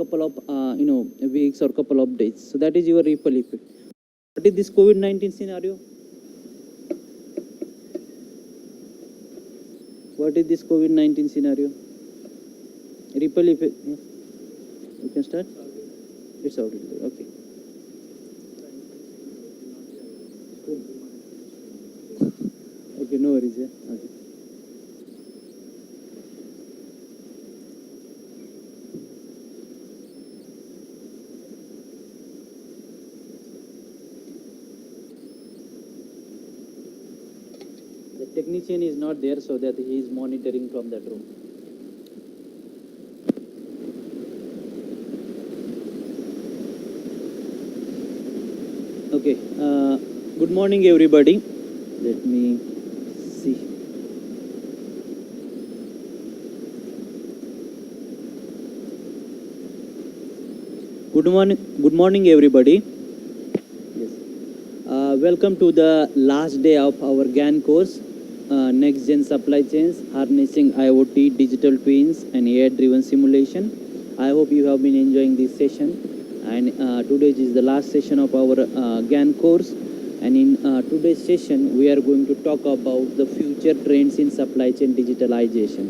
couple of weeks or couple of days. So that is your ripple effect. What is this COVID-19 scenario? What is this COVID-19 scenario? Ripple effect. Yeah. You can start. It's out. Okay. Okay, no worries. Yeah. Okay. The technician is not there, so that he is monitoring from that room. Okay. Good morning, everybody. Let me see. Good morning, everybody. Yes. Welcome to the last day of our GIAN course, Next Gen Supply Chains, Harnessing IoT, Digital Twins, and AI-driven Simulation. I hope you have been enjoying this session. And today is the last session of our GIAN course. And in today's session, we are going to talk about the future trends in supply chain digitalization.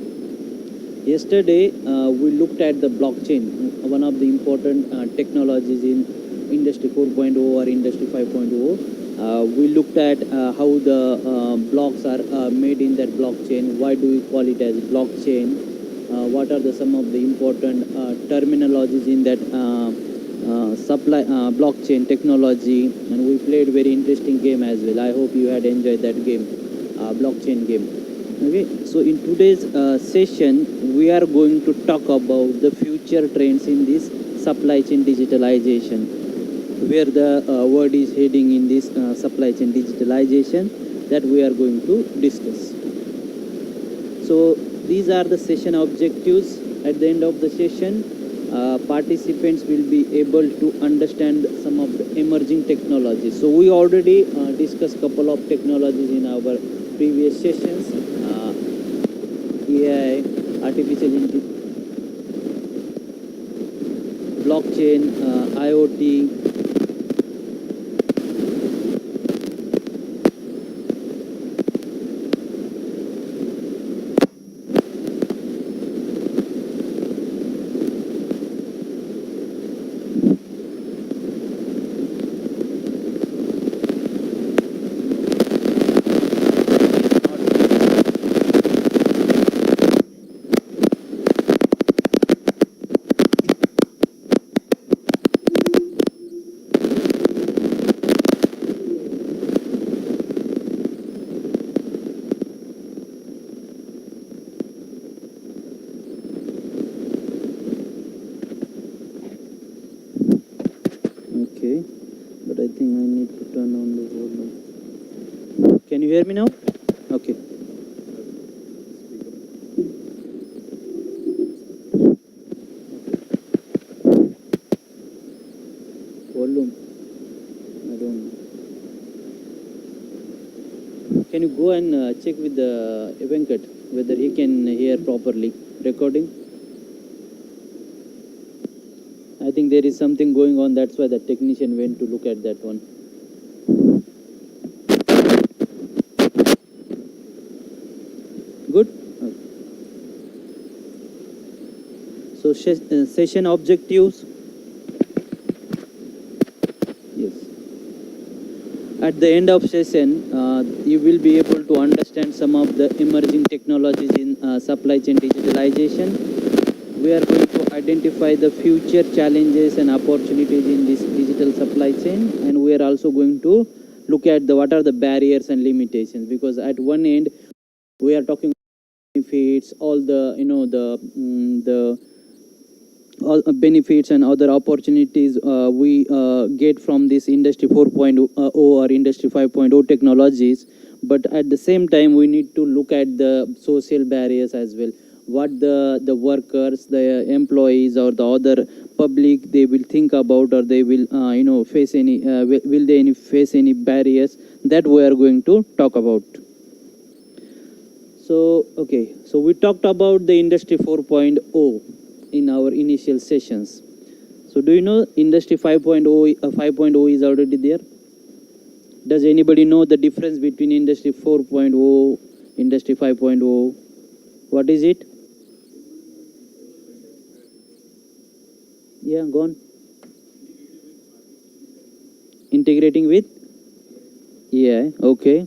Yesterday, we looked at the blockchain, one of the important technologies in Industry 4.0 or Industry 5.0. We looked at how the blocks are made in that blockchain. Why do we call it as blockchain? What are some of the important terminologies in that blockchain technology? And we played a very interesting game as well. I hope you had enjoyed that game, blockchain game. Okay, so in today's session, we are going to talk about the future trends in this supply chain digitalization, where the word is heading in this supply chain digitalization that we are going to discuss. So these are the session objectives. At the end of the session, participants will be able to understand some of the emerging technologies. So we already discussed a couple of technologies in our previous sessions. AI, artificial intelligence, blockchain, IoT. Okay, but I think I need to turn on the volume. Can you hear me now? Okay. Volume. I don't know. Can you go and check with the Venkat whether he can hear properly recording? I think there is something going on, that's why the technician went to look at that one. Good? Okay. So session objectives. Yes. At the end of session, you will be able to understand some of the emerging technologies in supply chain digitalization. We are going to identify the future challenges and opportunities in this digital supply chain, and we are also going to look at what are the barriers and limitations, because at one end we are talking benefits, all the all benefits and other opportunities we get from this Industry 4.0 or Industry 5.0 technologies, but at the same time we need to look at the social barriers as well. What the workers, the employees, or the other public, they will think about, or they will face any will they face any barriers, that we are going to talk about. So okay, so we talked about the Industry 4.0 in our initial sessions. So do you know Industry 5.0 is already there? Does anybody know the difference between Industry 4.0, Industry 5.0? What is it? Yeah, go on. Integrating with? Yeah, okay.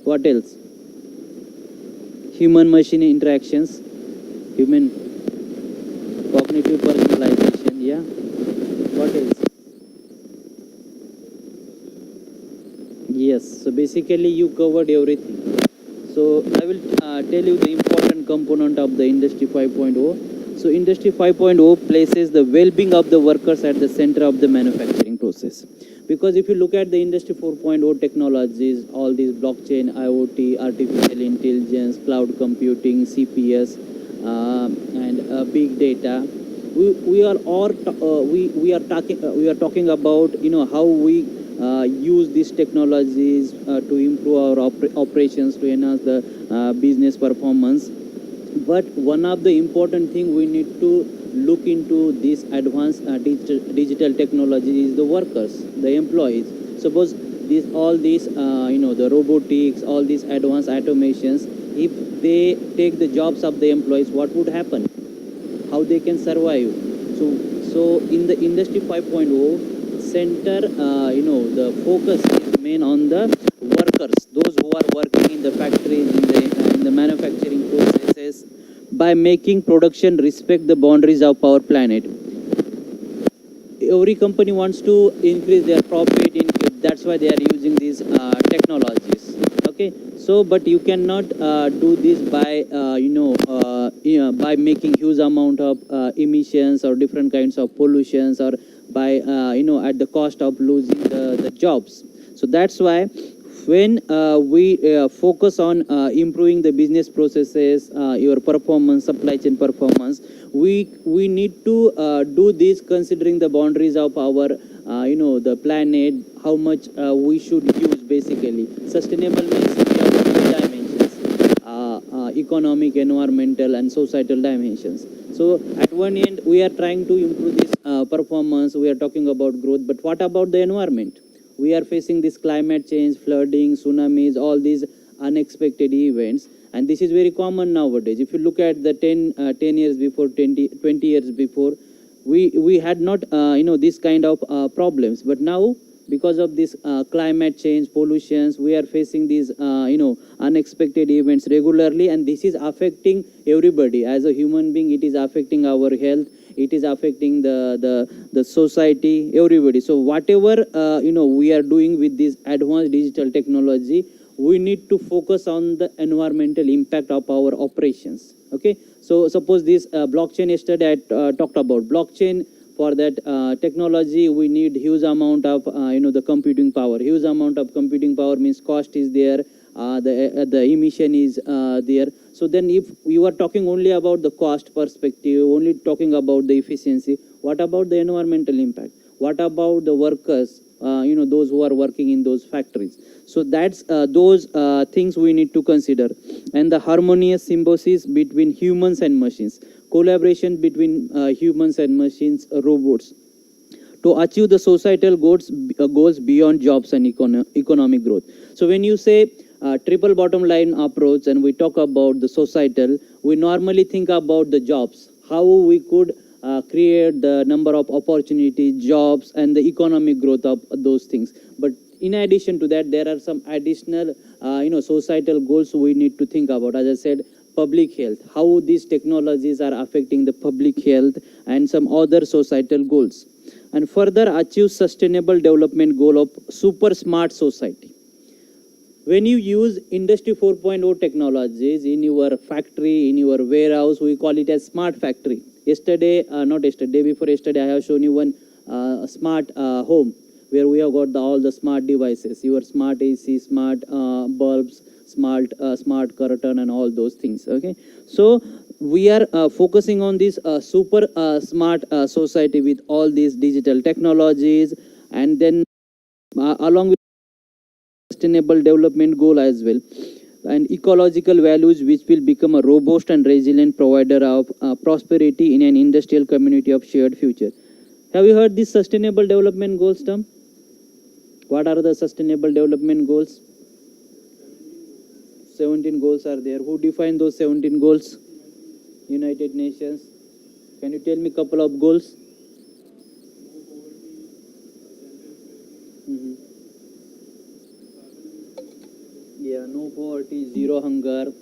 What else? Human machine interactions, human cognitive personalization, yeah. What else? Yes, so basically you covered everything. So I will tell you the important component of the Industry 5.0. So Industry 5.0 places the well-being of the workers at the center of the manufacturing process. Because if you look at the Industry 4.0 technologies, all these blockchain, IoT, artificial intelligence, cloud computing, CPS, and big data, we are talking about how we use these technologies to improve our operations, to enhance the business performance. But one of the important thing we need to look into this advanced digital technology is the workers, the employees. Suppose all these the robotics, all these advanced automations, if they take the jobs of the employees, what would happen? How they can survive? So in the Industry 5.0 center, the focus is main on the workers, those who are working in the factories, in the manufacturing processes. By making production respect the boundaries of our planet, every company wants to increase their profit in, that's why they are using these technologies. Okay, so but you cannot do this by by making huge amount of emissions or different kinds of pollutions, or by at the cost of losing the jobs. So that's why when we focus on improving the business processes, your performance, supply chain performance, we need to do this considering the boundaries of our the planet, how much we should use. Basically sustainable means we have three dimensions: economic, environmental, and societal dimensions. So at one end we are trying to improve this performance, we are talking about growth, but what about the environment? We are facing this climate change, flooding, tsunamis, all these unexpected events, and this is very common nowadays. If you look at the 10 years before, 20 years before, we had not this kind of problems, but now because of this climate change, pollutions, we are facing these unexpected events regularly, and this is affecting everybody. As a human being, it is affecting our health, it is affecting the society, everybody. So whatever we are doing with this advanced digital technology, we need to focus on the environmental impact of our operations. Okay, so suppose this blockchain, yesterday I talked about blockchain. For that technology, we need huge amount of the computing power. Huge amount of computing power means cost is there, the emission is there. So then if you are talking only about the cost perspective, only talking about the efficiency, what about the environmental impact? What about the workers, those who are working in those factories? So that's those things we need to consider. And the harmonious symbiosis between humans and machines, collaboration between humans and machines, robots, to achieve the societal goals beyond jobs and economic growth. So when you say triple bottom line approach and we talk about the societal, we normally think about the jobs, how we could create the number of opportunities, jobs, and the economic growth of those things. But in addition to that, there are some additional societal goals we need to think about. As I said, public health, how these technologies are affecting the public health, and some other societal goals. And further achieve sustainable development goal of super smart society. When you use Industry 4.0 technologies in your factory, in your warehouse, we call it as smart factory. Yesterday, not yesterday, before yesterday, I have shown you one smart home, where we have got all the smart devices, your smart AC, smart bulbs, smart curtain, and all those things. Okay, so we are focusing on this super smart society with all these digital technologies, and then along with sustainable development goal as well. and ecological values, which will become a robust and resilient provider of prosperity in an industrial community of shared future. Have you heard this sustainable development goals term? What are the sustainable development goals? 17 goals are there. Who defined those 17 goals? United Nations. Can you tell me a couple of goals? Mhm. Yeah, no poverty, zero hunger,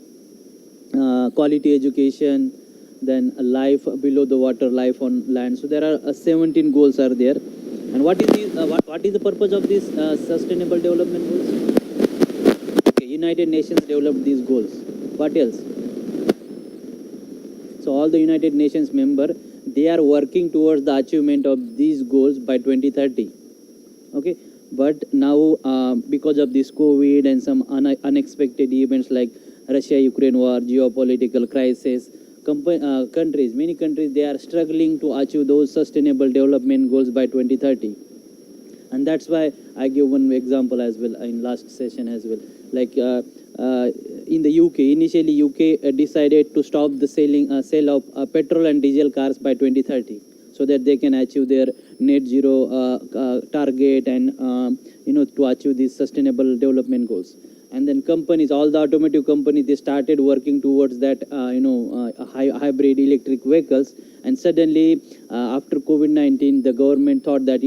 quality education, then a life below the water, life on land. So there are 17 goals are there. And what is the purpose of these sustainable development goals? Okay, United Nations developed these goals. What else? So all the United Nations member, they are working towards the achievement of these goals by 2030. Okay, but now because of this COVID and some unexpected events like Russia-Ukraine war, geopolitical crisis, countries, many countries, they are struggling to achieve those sustainable development goals by 2030. And that's why I give one example as well in last session as well. Like in the UK, initially UK decided to stop the sale of petrol and diesel cars by 2030, so that they can achieve their net zero target and to achieve these sustainable development goals. And then companies, all the automotive companies, they started working towards that hybrid electric vehicles. And suddenly after COVID-19, the government thought that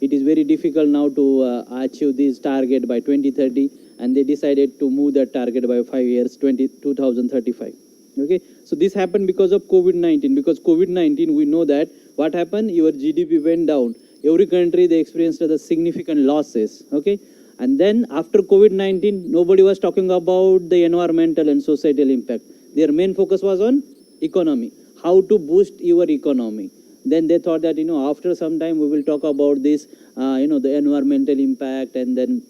it is very difficult now to achieve this target by 2030, and they decided to move that target by 5 years, 2035. Okay, so this happened because of COVID-19. Because COVID-19, we know that what happened, your GDP went down. Every country, they experienced the significant losses. Okay, and then after COVID-19, nobody was talking about the environmental and societal impact. Their main focus was on economy, how to boost your economy. Then they thought that after some time we will talk about this the environmental impact and then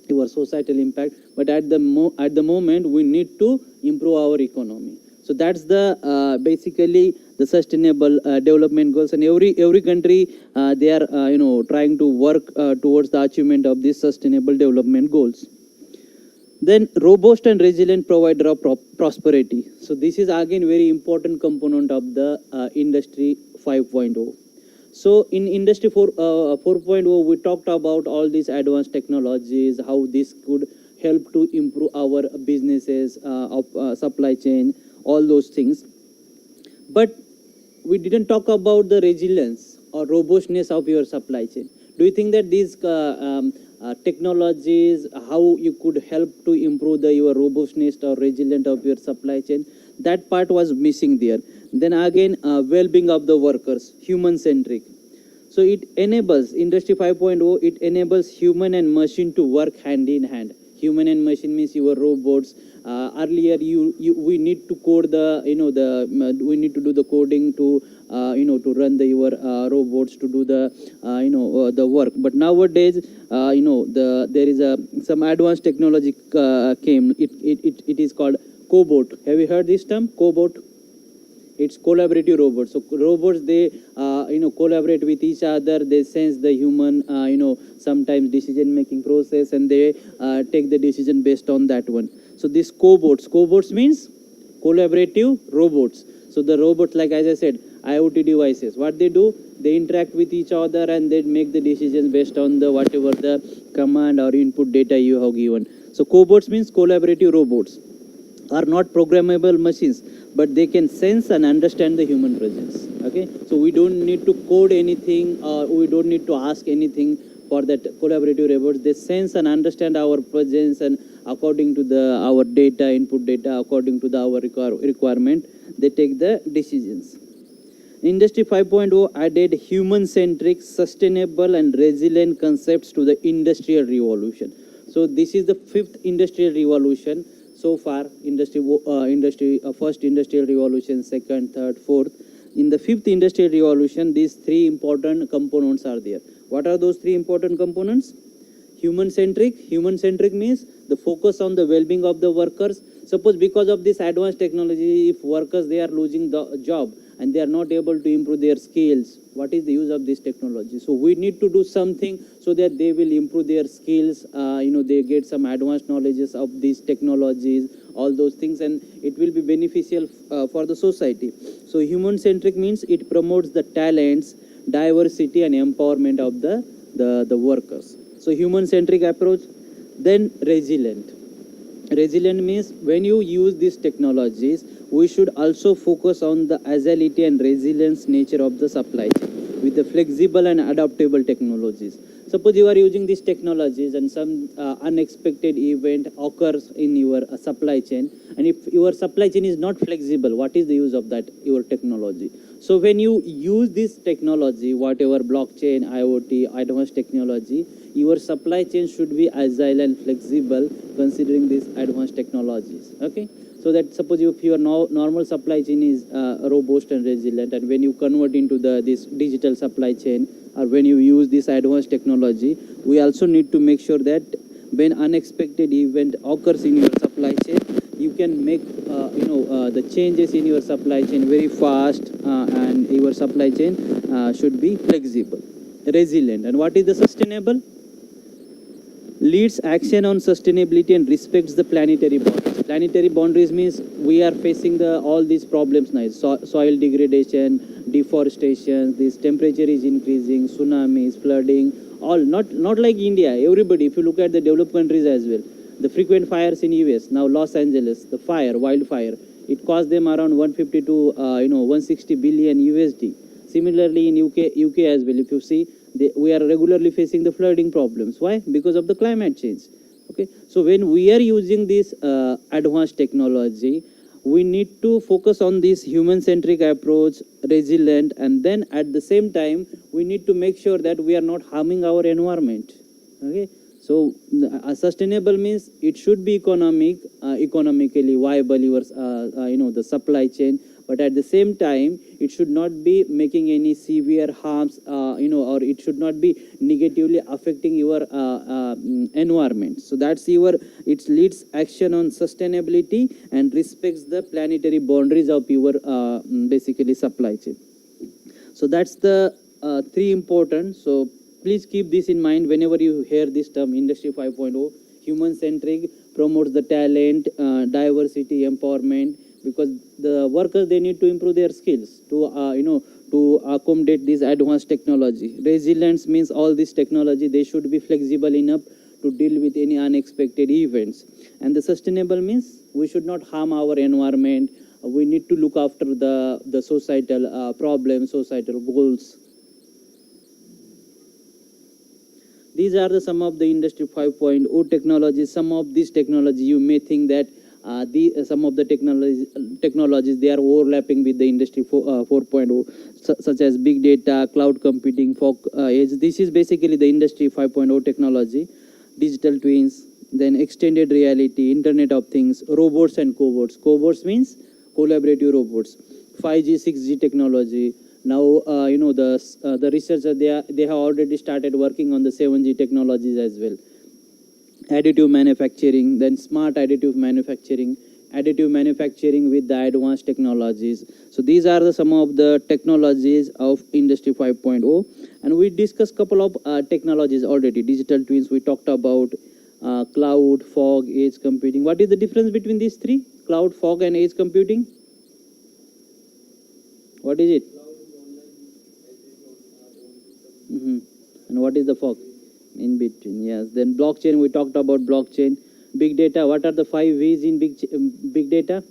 your societal impact. But at the moment, we need to improve our economy. So that's the basically the sustainable development goals, and every country they are trying to work towards the achievement of these sustainable development goals. Then robust and resilient provider of prosperity. So this is again very important component of the industry 5.0. So in industry 4.0, we talked about all these advanced technologies, how this could help to improve our businesses of supply chain, all those things. But we didn't talk about the resilience or robustness of your supply chain. Do you think that these technologies, how you could help to improve your robustness or resilience of your supply chain? That part was missing there. Then again, well-being of the workers, human-centric. So it enables, Industry 5.0, it enables human and machine to work hand in hand. Human and machine means your robots. Earlier, we need to code we need to do the coding to to run your robots to do the the work. But nowadays, there is some advanced technology came. It is called cobot. Have you heard this term, cobot? It's collaborative robots. So robots, they collaborate with each other. They sense the human sometimes decision making process, and they take the decision based on that one. So this cobots means collaborative robots. So the robots, like as I said, IoT devices, what they do, they interact with each other and they make the decisions based on the whatever the command or input data you have given. So cobots means collaborative robots, are not programmable machines, but they can sense and understand the human presence. Okay, so we don't need to code anything, or we don't need to ask anything for that collaborative robots. They sense and understand our presence, and according to our data, input data, according to our requirement, they take the decisions. Industry 5.0 added human-centric, sustainable and resilient concepts to the industrial revolution. So this is the fifth industrial revolution. So far, first industrial revolution, second, third, fourth. In the fifth industrial revolution, these three important components are there. What are those three important components? Human-centric. Human-centric means the focus on the well-being of the workers. Suppose because of this advanced technology, if workers, they are losing the job, and they are not able to improve their skills, what is the use of this technology? So we need to do something so that they will improve their skills, they get some advanced knowledges of these technologies, all those things, and it will be beneficial for the society. So human centric means it promotes the talents, diversity and empowerment of the workers. So human centric approach. Then resilient means when you use these technologies, we should also focus on the agility and resilience nature of the supply chain with the flexible and adaptable technologies. Suppose you are using these technologies and some unexpected event occurs in your supply chain, and if your supply chain is not flexible, what is the use of that your technology? So when you use this technology, whatever blockchain, IoT, advanced technology, your supply chain should be agile and flexible considering these advanced technologies. Okay, so that suppose if your normal supply chain is robust and resilient, and when you convert into this digital supply chain, or when you use this advanced technology, we also need to make sure that when unexpected event occurs in your supply chain, you can make the changes in your supply chain very fast, and your supply chain should be flexible, resilient. And what is the sustainable? Leads action on sustainability and respects the planetary boundaries. Planetary boundaries means we are facing all these problems now. Soil degradation, deforestation, this temperature is increasing, tsunamis, flooding, all not like India. Everybody, if you look at the developed countries as well, the frequent fires in US, now Los Angeles, the wildfire, it cost them around 150 to 160 billion USD. Similarly in UK as well, if you see, we are regularly facing the flooding problems. Why? Because of the climate change. Okay, so when we are using this advanced technology, we need to focus on this human centric approach, resilient, and then at the same time we need to make sure that we are not harming our environment. Okay, so sustainable means it should be economically viable, your the supply chain, but at the same time it should not be making any severe harms, or it should not be negatively affecting your environment. So that's it leads action on sustainability and respects the planetary boundaries of your basically supply chain. So that's the three important. So please keep this in mind whenever you hear this term Industry 5.0. Human centric promotes the talent, diversity, empowerment, because the workers, they need to improve their skills to accommodate this advanced technology. Resilience means all this technology, they should be flexible enough to deal with any unexpected events. And the sustainable means we should not harm our environment. We need to look after the societal problems, societal goals. These are some of the Industry 5.0 technologies. Some of these technologies you may think that some of the technologies they are overlapping with the Industry 4.0, such as big data, cloud computing, fog edge. This is basically the Industry 5.0 technology. Digital twins, then extended reality, Internet of Things, robots and cobots. Cobots means collaborative robots. 5G, 6G technology. Now the researchers they have already started working on the 7G technologies as well. Additive manufacturing, then smart additive manufacturing with the advanced technologies. So these are some of the technologies of Industry 5.0, and we discussed couple of technologies already. Digital twins, we talked about cloud, fog, edge computing. What is the difference between these three? Cloud, fog and edge computing? What is it? And what is the fog? In between, yes. Then blockchain, we talked about blockchain. Big data, what are the 5 V's in big data?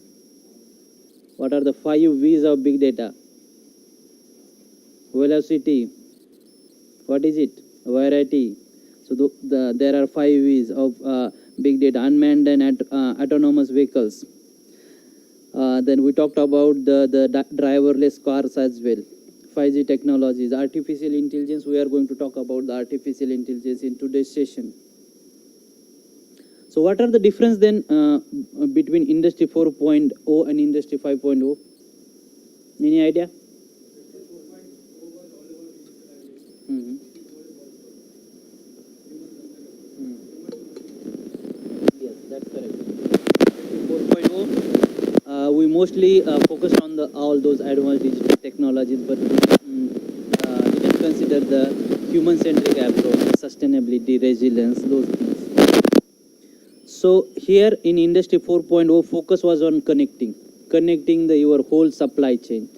What are the 5 V's of big data? Velocity. What is it? Variety. So there are 5 V's of big data. Unmanned and autonomous vehicles. Then we talked about the driverless cars as well. 5G technologies, artificial intelligence. We are going to talk about the artificial intelligence in today's session. So what are the difference then between Industry 4.0 and Industry 5.0? Any idea? Yes, that's correct. 4.0, we mostly focused on all those advanced digital technologies, but didn't consider the human-centric approach, sustainability, resilience, those things. So here in Industry 4.0, focus was on connecting your whole supply chain,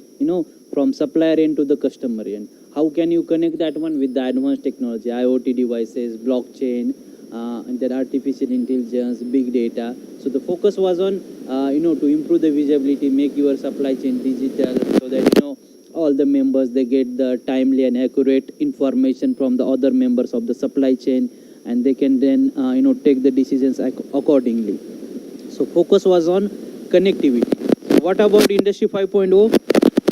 from supplier end to the customer end. How can you connect that one? With the advanced technology, IoT devices, blockchain, and then artificial intelligence, big data. So the focus was on, to improve the visibility, make your supply chain digital, so that, all the members, they get the timely and accurate information from the other members of the supply chain, and they can then, take the decisions accordingly. So focus was on connectivity. So what about Industry 5.0?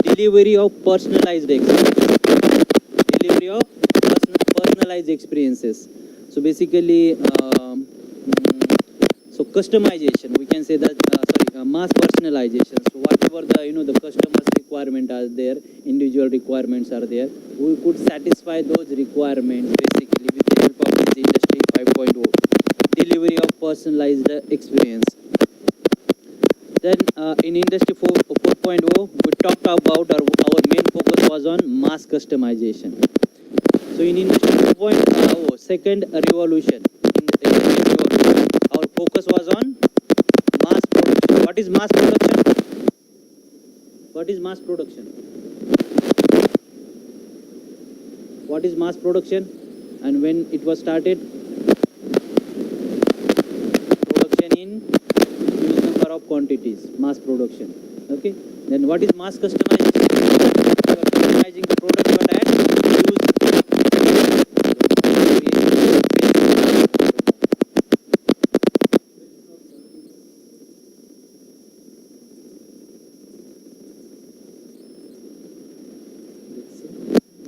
Delivery of personalized experiences. Delivery of personalized experiences. So basically, so customization, we can say that, mass personalization. So whatever the customer's requirement are there, individual requirements are there, we could satisfy those requirements basically with the help of this Industry 5.0. Delivery of personalized experience. Then in Industry 4.0, we talked about our main focus was on mass customization. So in Industry 4.0, second revolution, our focus was on mass production. What is mass production? What is mass production? What is mass production? And when it was started? Production in huge number of quantities, mass production. Okay. Then what is mass customization? You are customizing the product, but at huge.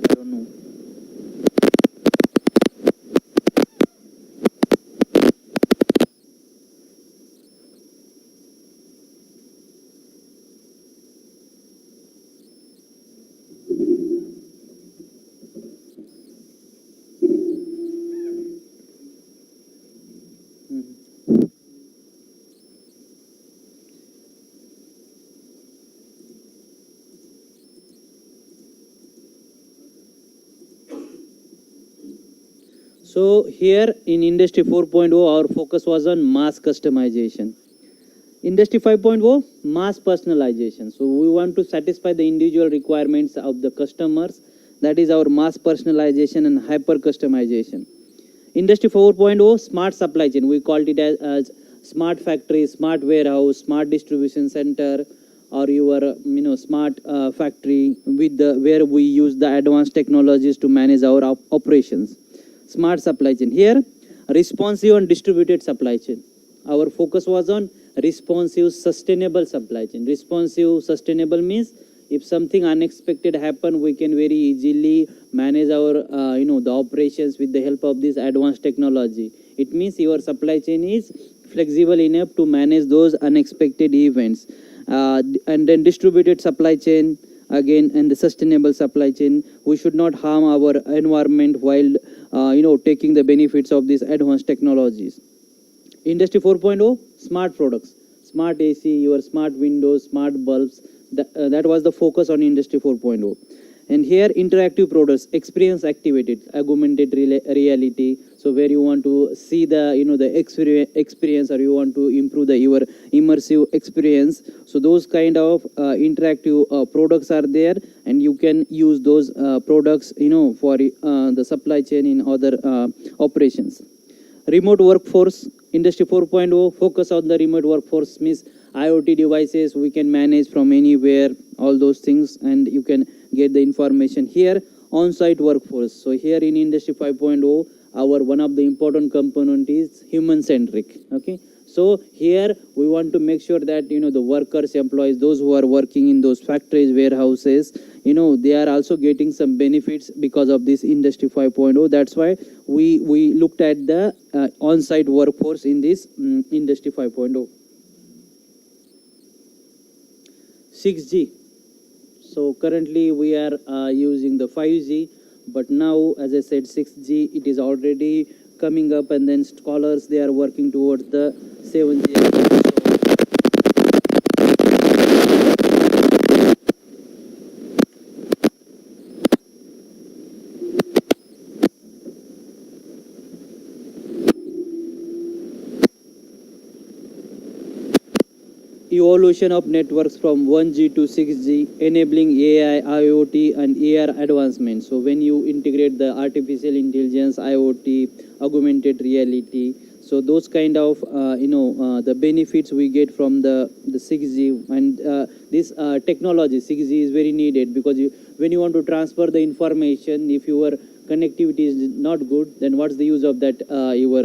I don't know. So here in Industry 4.0, our focus was on mass customization. Industry 5.0, mass personalization. So we want to satisfy the individual requirements of the customers. That is our mass personalization and hyper customization. Industry 4.0, smart supply chain. We called it as smart factory, smart warehouse, smart distribution center, or your smart factory with where we use the advanced technologies to manage our operations. Smart supply chain. Here, responsive and distributed supply chain. Our focus was on responsive, sustainable supply chain. Responsive, sustainable means if something unexpected happen, we can very easily manage our the operations with the help of this advanced technology. It means your supply chain is flexible enough to manage those unexpected events. And then distributed supply chain, again, and the sustainable supply chain. We should not harm our environment while taking the benefits of these advanced technologies. Industry 4.0, smart products, smart AC, your smart windows, smart bulbs. That was the focus on Industry 4.0. And here, interactive products, experience activated, augmented reality. So where you want to see the the experience, or you want to improve your immersive experience. So those kind of interactive products are there, and you can use those products for the supply chain in other operations. Remote workforce, Industry 4.0, focus on the remote workforce means IoT devices we can manage from anywhere, all those things, and you can get the information here. On-site workforce. So here in Industry 5.0, our one of the important component is human-centric. Okay. So here we want to make sure that the workers, employees, those who are working in those factories, warehouses, they are also getting some benefits because of this Industry 5.0. That's why we looked at the on-site workforce in this Industry 5.0. 6G. So currently we are using the 5G, but now, as I said, 6G, it is already coming up, and then scholars, they are working towards the 7G. evolution of networks from 1G to 6G, enabling AI, IoT, and AR advancements. So when you integrate the artificial intelligence, IoT, augmented reality, so those kind of the benefits we get from the 6G, and this technology 6G is very needed, because when you want to transfer the information, if your connectivity is not good, then what's the use of that your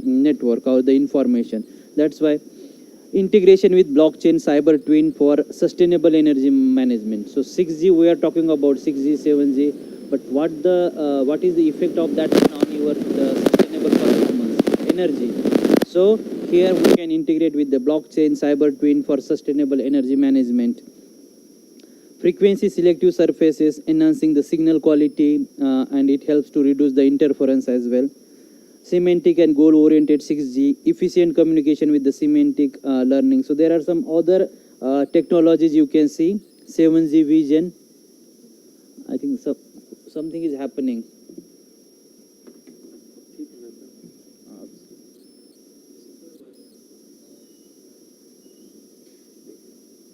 network or the information? That's why integration with blockchain cyber twin for sustainable energy management. So 6G, we are talking about 6G, 7G, but what is the effect of that on your sustainable performance energy? So here we can integrate with the blockchain cyber twin for sustainable energy management. Frequency selective surfaces, enhancing the signal quality, and it helps to reduce the interference as well. Semantic and goal-oriented 6G, efficient communication with the semantic learning. So there are some other technologies you can see. 7G vision. I think something is happening.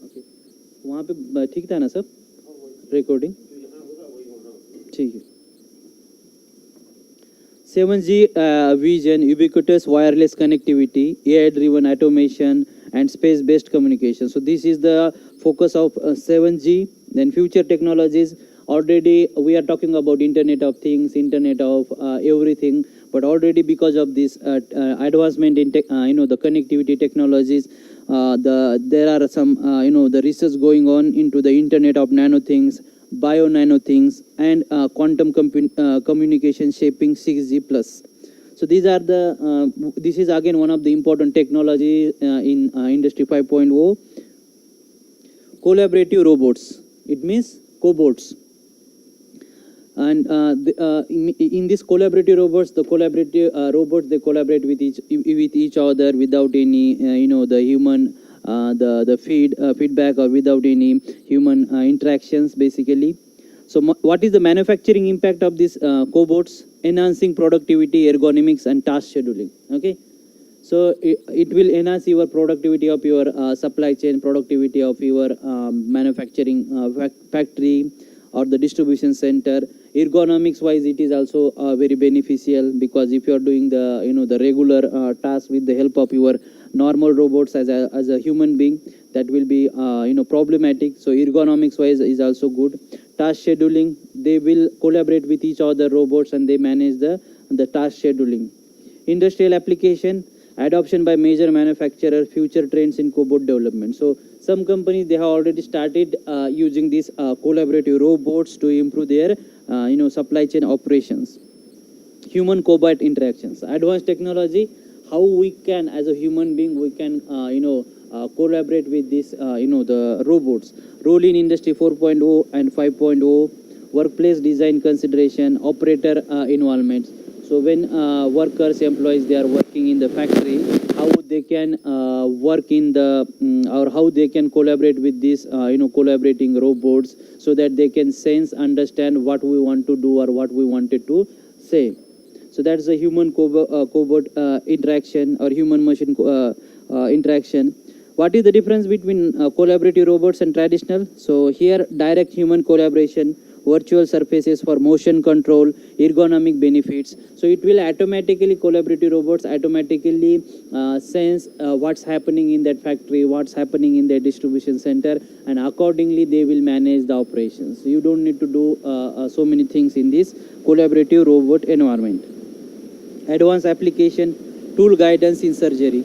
Okay. वहाँ पे ठीक था ना सब recording? ठीक है. 7G vision, ubiquitous wireless connectivity, AI-driven automation, and space-based communication. So this is the focus of 7G. Then future technologies. Already we are talking about Internet of Things, Internet of everything. But already because of this advancement in the connectivity technologies, there are some the research going on into the Internet of Nano Things, bio nano things, and quantum communication shaping 6G plus. So these are the this is again one of the important technology in industry 5.0. Collaborative robots, it means cobots. And in this collaborative robots, the collaborative robots, they collaborate with each other without any the human the feedback, or without any human interactions basically. So what is the manufacturing impact of these cobots? Enhancing productivity, ergonomics, and task scheduling. Okay, so it will enhance your productivity of your supply chain, productivity of your manufacturing factory or the distribution center. Ergonomics wise, it is also very beneficial, because if you are doing the the regular task with the help of your normal robots as a human being, that will be problematic. So ergonomics wise is also good. Task scheduling, they will collaborate with each other robots, and they manage the task scheduling. Industrial application, adoption by major manufacturer, future trends in cobot development. So some companies, they have already started using these collaborative robots to improve their supply chain operations. Human cobot interactions, advanced technology, how we can as a human being we can collaborate with this the robots. Role in industry 4.0 and 5.0, workplace design consideration, operator involvement. So when workers, employees, they are working in the factory, how they can work in the or how they can collaborate with these collaborating robots, so that they can sense, understand what we want to do or what we wanted to say. So that's the human cobot interaction or human machine interaction. What is the difference between collaborative robots and traditional? So here, direct human collaboration, virtual surfaces for motion control, ergonomic benefits. So it will automatically, collaborative robots automatically sense what's happening in that factory, what's happening in their distribution center, and accordingly they will manage the operations. So you don't need to do so many things in this collaborative robot environment. Advanced application, tool guidance in surgery.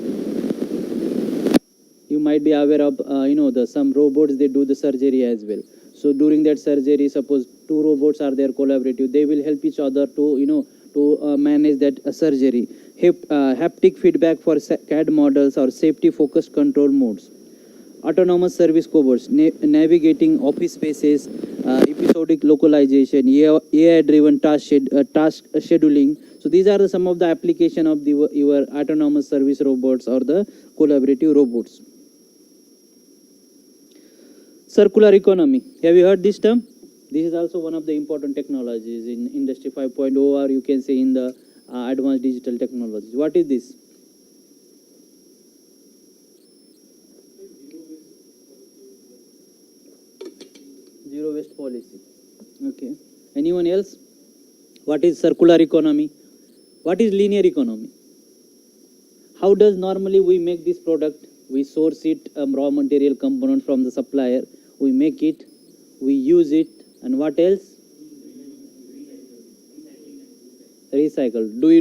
You might be aware of some robots, they do the surgery as well. So during that surgery, suppose two robots are there collaborative, they will help each other to manage that surgery. Haptic feedback for CAD models or safety focused control modes. Autonomous service cobots, navigating office spaces, episodic localization, AI driven task scheduling. So these are some of the application of your autonomous service robots or the collaborative robots. Circular economy, have you heard this term? This is also one of the important technologies in industry 5.0, or you can say in the advanced digital technologies. What is this? policy. Okay. Anyone else? What is circular economy? What is linear economy? How does normally we make this product? We source it, raw material component from the supplier. We make it, we use it, and what else? Recycle. Do we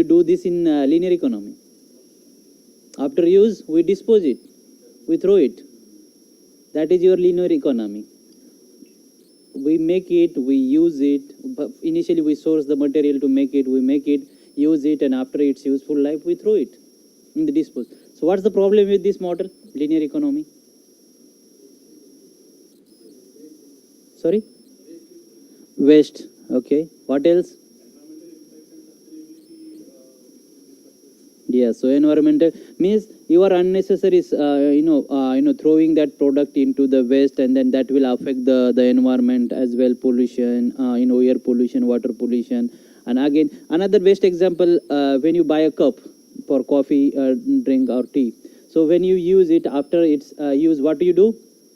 do this in linear economy? After use, we dispose it, we throw it. That is your linear economy. We make it, we use it. But initially, we source the material to make it, we make it, use it, and after its useful life, we throw it in the dispose. So, what's the problem with this model, linear economy? Sorry? Waste. Okay. What else? Yeah, so environmental means you are unnecessary, throwing that product into the waste, and then that will affect the environment as well, pollution, air pollution, water pollution. And again, another best example, when you buy a cup for coffee, drink or tea. So when you use it, after it's used, what do?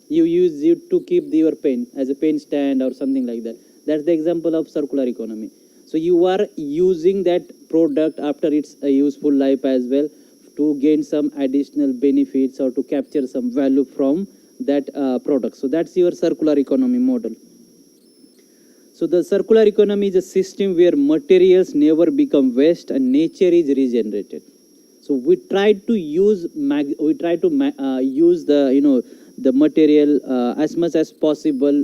You use it to keep your pen as a pen stand or something like that. That's the example of circular economy. So you are using that product after its useful life as well to gain some additional benefits or to capture some value from that product. So that's your circular economy model. So the circular economy is a system where materials never become waste and nature is regenerated. So we try to use use the material as much as possible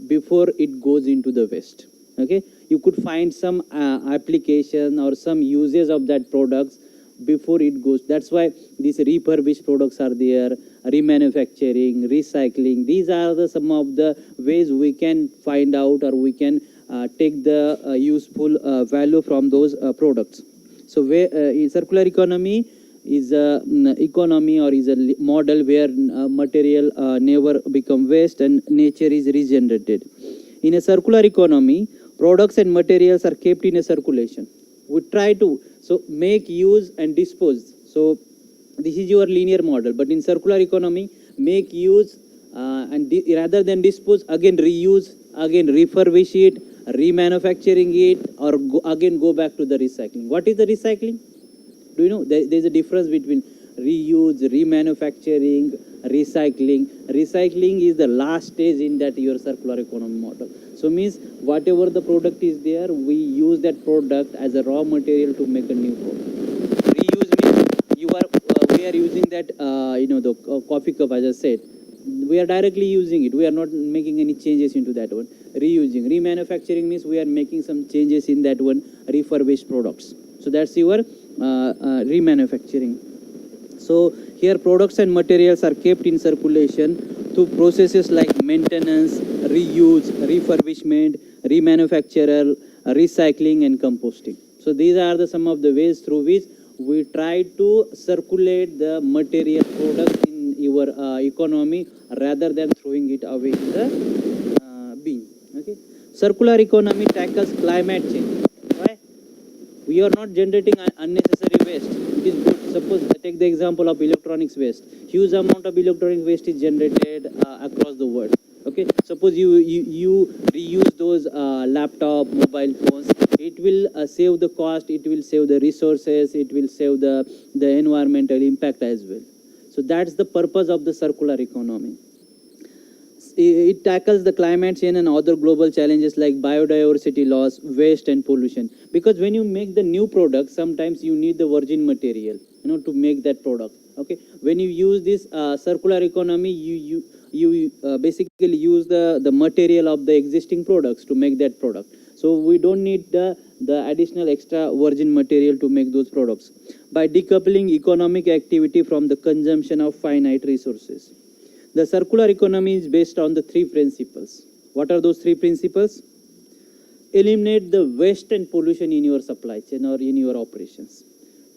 before it goes into the waste. Okay, you could find some application or some uses of that products before it goes. That's why these refurbished products are there, remanufacturing, recycling. These are some of the ways we can find out, or we can take the useful value from those products. So circular economy is a economy, or is a model where material never become waste and nature is regenerated. In a circular economy, products and materials are kept in a circulation. We try to make, use, and dispose. So this is your linear model. But in circular economy, make, use, and rather than dispose, again reuse, again refurbish it, remanufacturing it, or again go back to the recycling. What is the recycling? Do you know? There's a difference between reuse, remanufacturing, recycling. Recycling is the last stage in that your circular economy model. So means whatever the product is there, we use that product as a raw material to make a new product. Reuse means we are using that the coffee cup, as I said. We are directly using it. We are not making any changes into that one. Reusing. Remanufacturing means we are making some changes in that one, refurbished products. So that's your remanufacturing. So here products and materials are kept in circulation through processes like maintenance, reuse, refurbishment, remanufacturer, recycling, and composting. So these are some of the ways through which we try to circulate the material products in your economy rather than throwing it away in the bin. Okay. Circular economy tackles climate change. Why? We are not generating unnecessary waste. It is good. Suppose take the example of electronics waste. Huge amount of electronic waste is generated across the world. Okay, suppose you reuse those laptop, mobile phones. It will save the cost. It will save the resources. It will save the environmental impact as well. So that's the purpose of the circular economy. It tackles the climate change and other global challenges like biodiversity loss, waste, and pollution. Because when you make the new product, sometimes you need the virgin material, to make that product. Okay, when you use this circular economy, you basically use the material of the existing products to make that product. So we don't need the additional extra virgin material to make those products. By decoupling economic activity from the consumption of finite resources. The circular economy is based on the three principles. What are those three principles? Eliminate the waste and pollution in your supply chain or in your operations.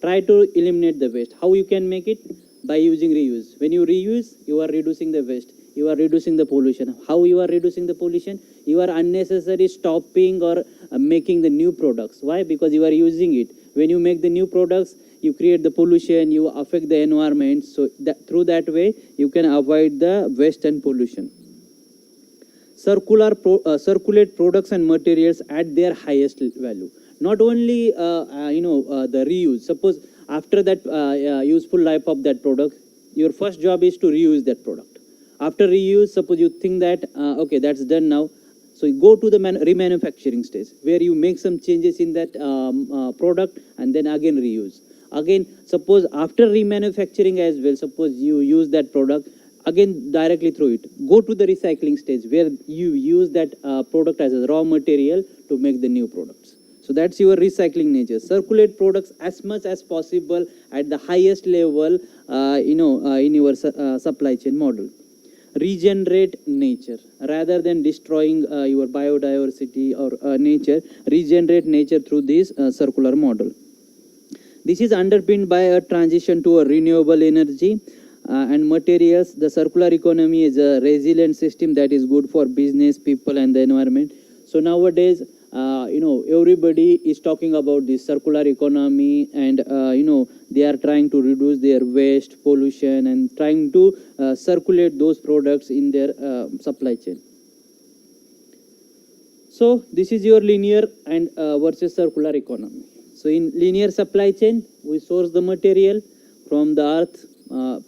Try to eliminate the waste. How you can make it? By using reuse. When you reuse, you are reducing the waste. You are reducing the pollution. How you are reducing the pollution? You are unnecessarily stopping or making the new products. Why? Because you are using it. When you make the new products, you create the pollution, you affect the environment. So through that way, you can avoid the waste and pollution. circulate products and materials at their highest value. Not only the reuse. Suppose after that useful life of that product, your first job is to reuse that product. After reuse, suppose you think that okay, that's done now, so you go to the remanufacturing stage where you make some changes in that product and then again reuse. Again, suppose after remanufacturing as well, suppose you use that product, again directly throw it. Go to the recycling stage where you use that product as a raw material to make the new products. So that's your recycling nature. Circulate products as much as possible at the highest level, in your supply chain model. Regenerate nature rather than destroying your biodiversity or nature. Regenerate nature through this circular model. This is underpinned by a transition to a renewable energy and materials. The circular economy is a resilient system that is good for business, people, and the environment. So nowadays, everybody is talking about this circular economy, and they are trying to reduce their waste, pollution, and trying to circulate those products in their supply chain. So this is your linear and versus circular economy. So in linear supply chain, we source the material from the earth,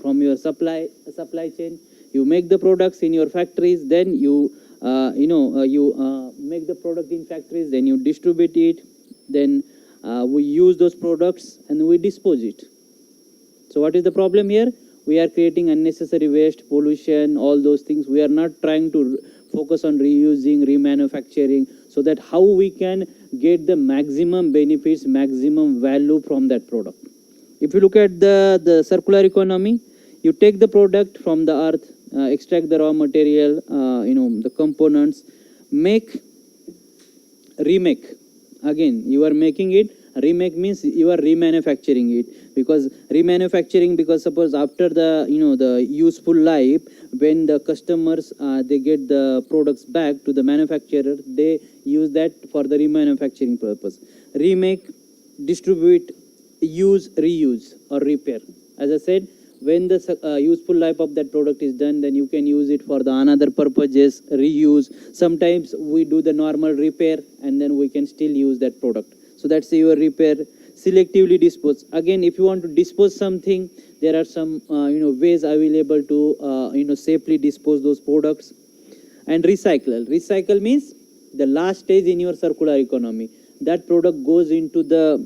from your supply chain. You make the products in your factories, then you make the product in factories, then you distribute it, then we use those products and we dispose it. So what is the problem here? We are creating unnecessary waste, pollution, all those things. We are not trying to focus on reusing, remanufacturing, so that how we can get the maximum benefits, maximum value from that product. If you look at the circular economy, you take the product from the earth, extract the raw material, the components, remake. Again, you are making it. Remake means you are remanufacturing it, because suppose after the useful life, when the customers they get the products back to the manufacturer, they use that for the remanufacturing purpose. Remake, distribute, use, reuse, or repair. As I said, when the useful life of that product is done, then you can use it for the another purposes, reuse. Sometimes we do the normal repair and then we can still use that product. So that's your repair. Selectively dispose. Again, if you want to dispose something, there are some ways available to safely dispose those products. And recycle. Recycle means the last stage in your circular economy. That product goes into the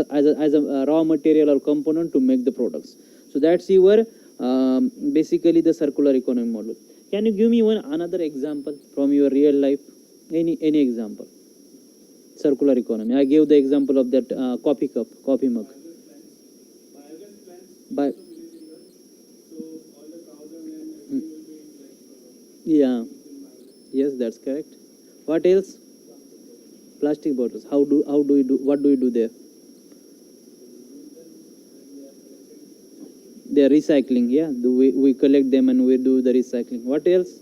as a raw material or component to make the products. So that's your basically the circular economy model. Can you give me another example from your real life? Any example? Circular economy. I gave the example of that coffee mug. By yeah, yes, that's correct. What else? Plastic bottles. How do you do? What do you do there? They are recycling. Yeah, we collect them and we do the recycling. What else?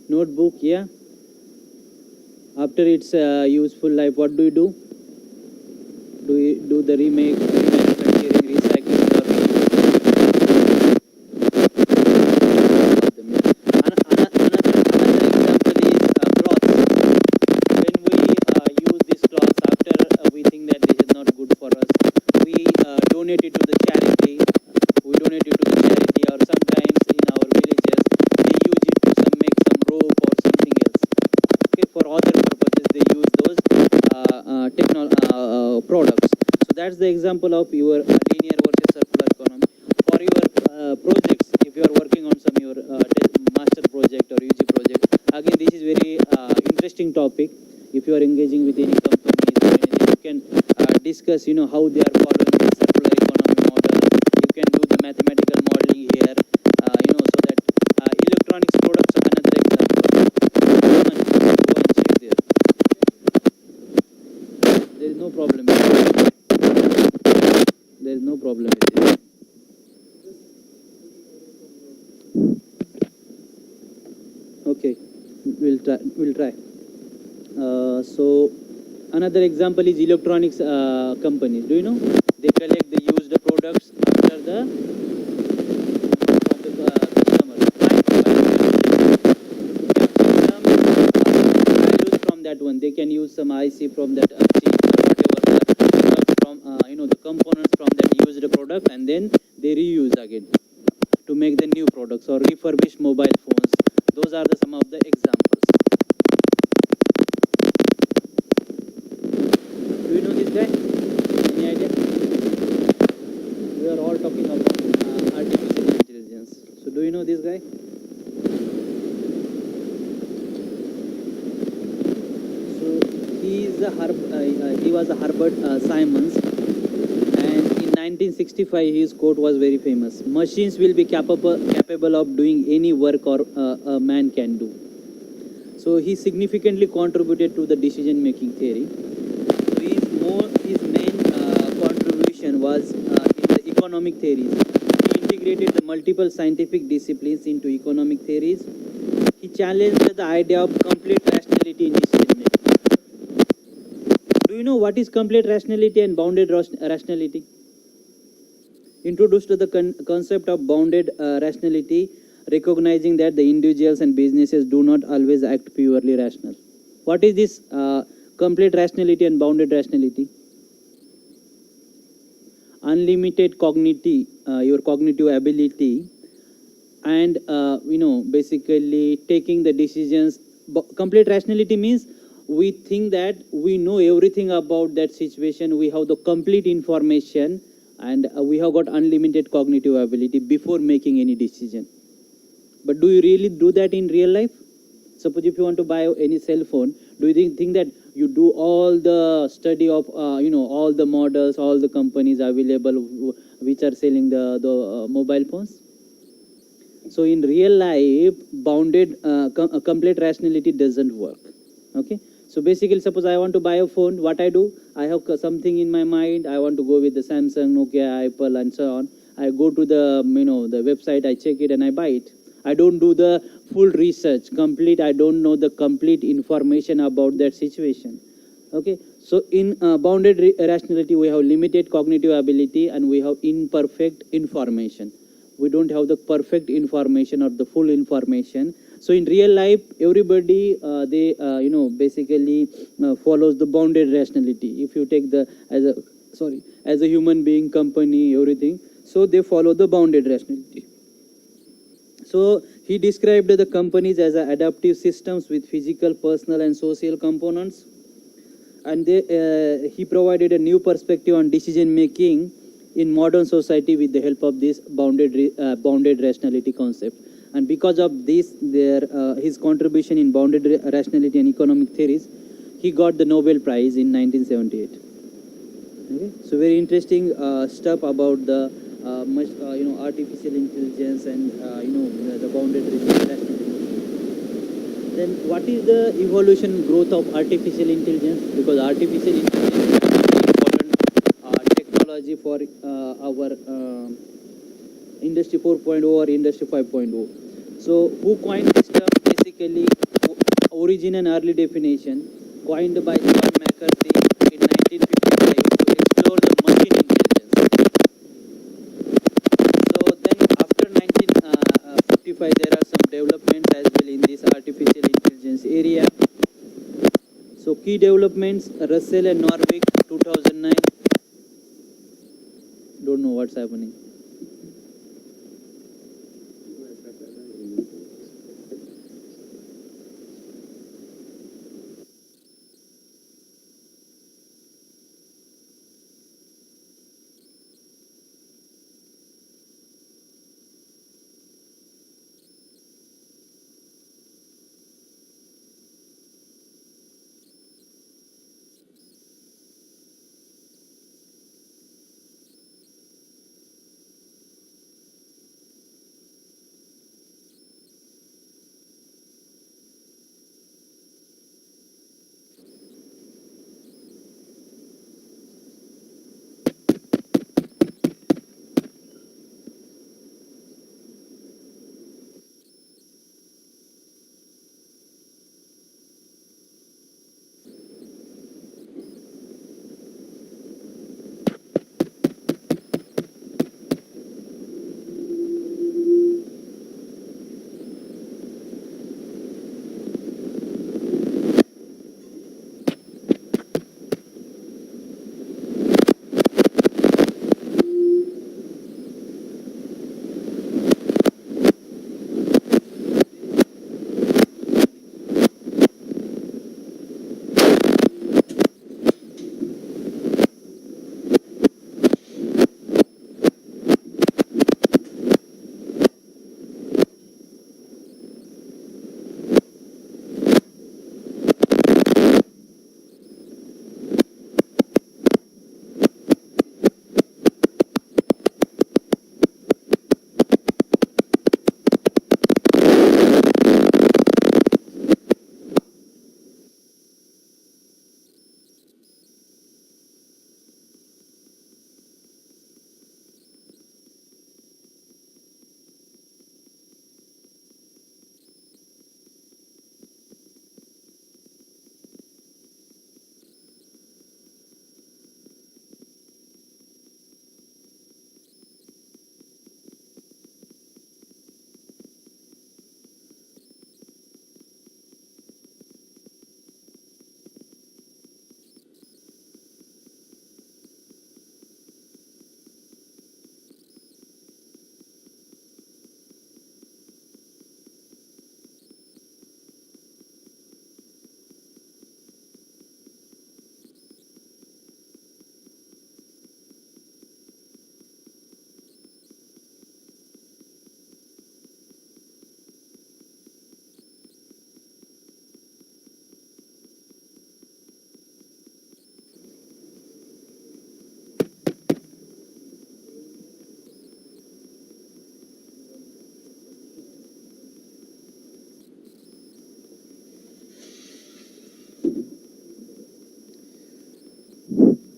Notebook. Yeah. After its useful life, what do you do? Do you do the remake, remanufacturing, recycling, or another example is cloths. When we use this cloth, after we think that this is not good for us, we donate it to the charity. Or sometimes in our villages they use it to make some rope or something else. Okay, for other purposes they use those products. So that's the example of your linear versus circular economy. For your projects, if you are working on some your master project or UG project, again this is very interesting topic. If you are engaging with any companies or anything, you can discuss how they are following the circular economy model. You can do the mathematical modeling here, so that electronics products are another example. Go and check there. There is no problem with it. There is no problem with it. Okay, we'll try. So another example is electronics companies. Do you know? They collect the used products after the customer. that one. They can use some IC from that chip or whatever the products from the components from that used product, and then they reuse again to make the new products or refurbish mobile phones. Those are some of the examples. Do you know this guy? Any idea? We are all talking about artificial intelligence. So do you know this guy? So he was a Herbert Simons, and in 1965 his quote was very famous: "Machines will be capable of doing any work or a man can do." So he significantly contributed to the decision-making theory. So his main contribution was in the economic theories. He integrated the multiple scientific disciplines into economic theories. He challenged the idea of complete rationality in decision making. Do you know what is complete rationality and bounded rationality? Introduced the concept of bounded rationality, recognizing that the individuals and businesses do not always act purely rational. What is this complete rationality and bounded rationality? Unlimited your cognitive ability, and basically taking the decisions. Complete rationality means we think that we know everything about that situation, we have the complete information, and we have got unlimited cognitive ability before making any decision. But do you really do that in real life? Suppose if you want to buy any cell phone, do you think that you do all the study of all the models, all the companies available which are selling the mobile phones? So in real life, complete rationality doesn't work. Okay. So basically, suppose I want to buy a phone, what I do, I have something in my mind. I want to go with the Samsung, Nokia, Apple, and so on. I go to the the website, I check it, and I buy it. I don't do the full research, complete. I don't know the complete information about that situation. Okay. So in bounded rationality, we have limited cognitive ability and we have imperfect information. We don't have the perfect information or the full information. So in real life, everybody they basically follows the bounded rationality. If you take the as a human being, company, everything, so they follow the bounded rationality. So he described the companies as adaptive systems with physical, personal, and social components, and he provided a new perspective on decision making in modern society with the help of this bounded rationality concept. And because of this, his contribution in bounded rationality and economic theories, he got the Nobel Prize in 1978. Okay? So very interesting stuff about the artificial intelligence and the bounded rationality. Then what is the evolution growth of artificial intelligence? Because artificial intelligence is a very important technology for our industry 4.0 or industry 5.0. So who coined this term? Basically, origin and early definition coined by John McCarthy in 1955 to explore the machine intelligence. So then after 1955 there are some developments as well in this artificial intelligence area. So key developments: Russell and Norvig 2009. Don't know what's happening.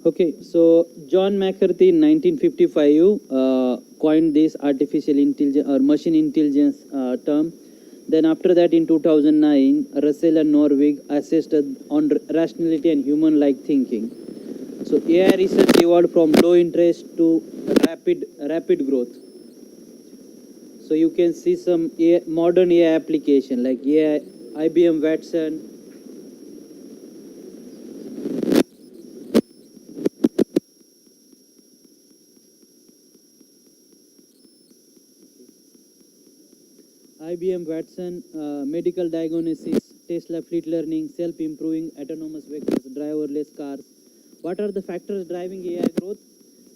Okay, so John McCarthy in 1955 coined this artificial intelligence or machine intelligence term. Then after that in 2009, Russell and Norvig assessed on rationality and human-like thinking. So AI research evolved from low interest to rapid growth. So you can see some modern AI application like AI, IBM Watson. IBM Watson, medical diagnosis, Tesla fleet learning, self-improving autonomous vehicles, driverless cars. What are the factors driving AI growth?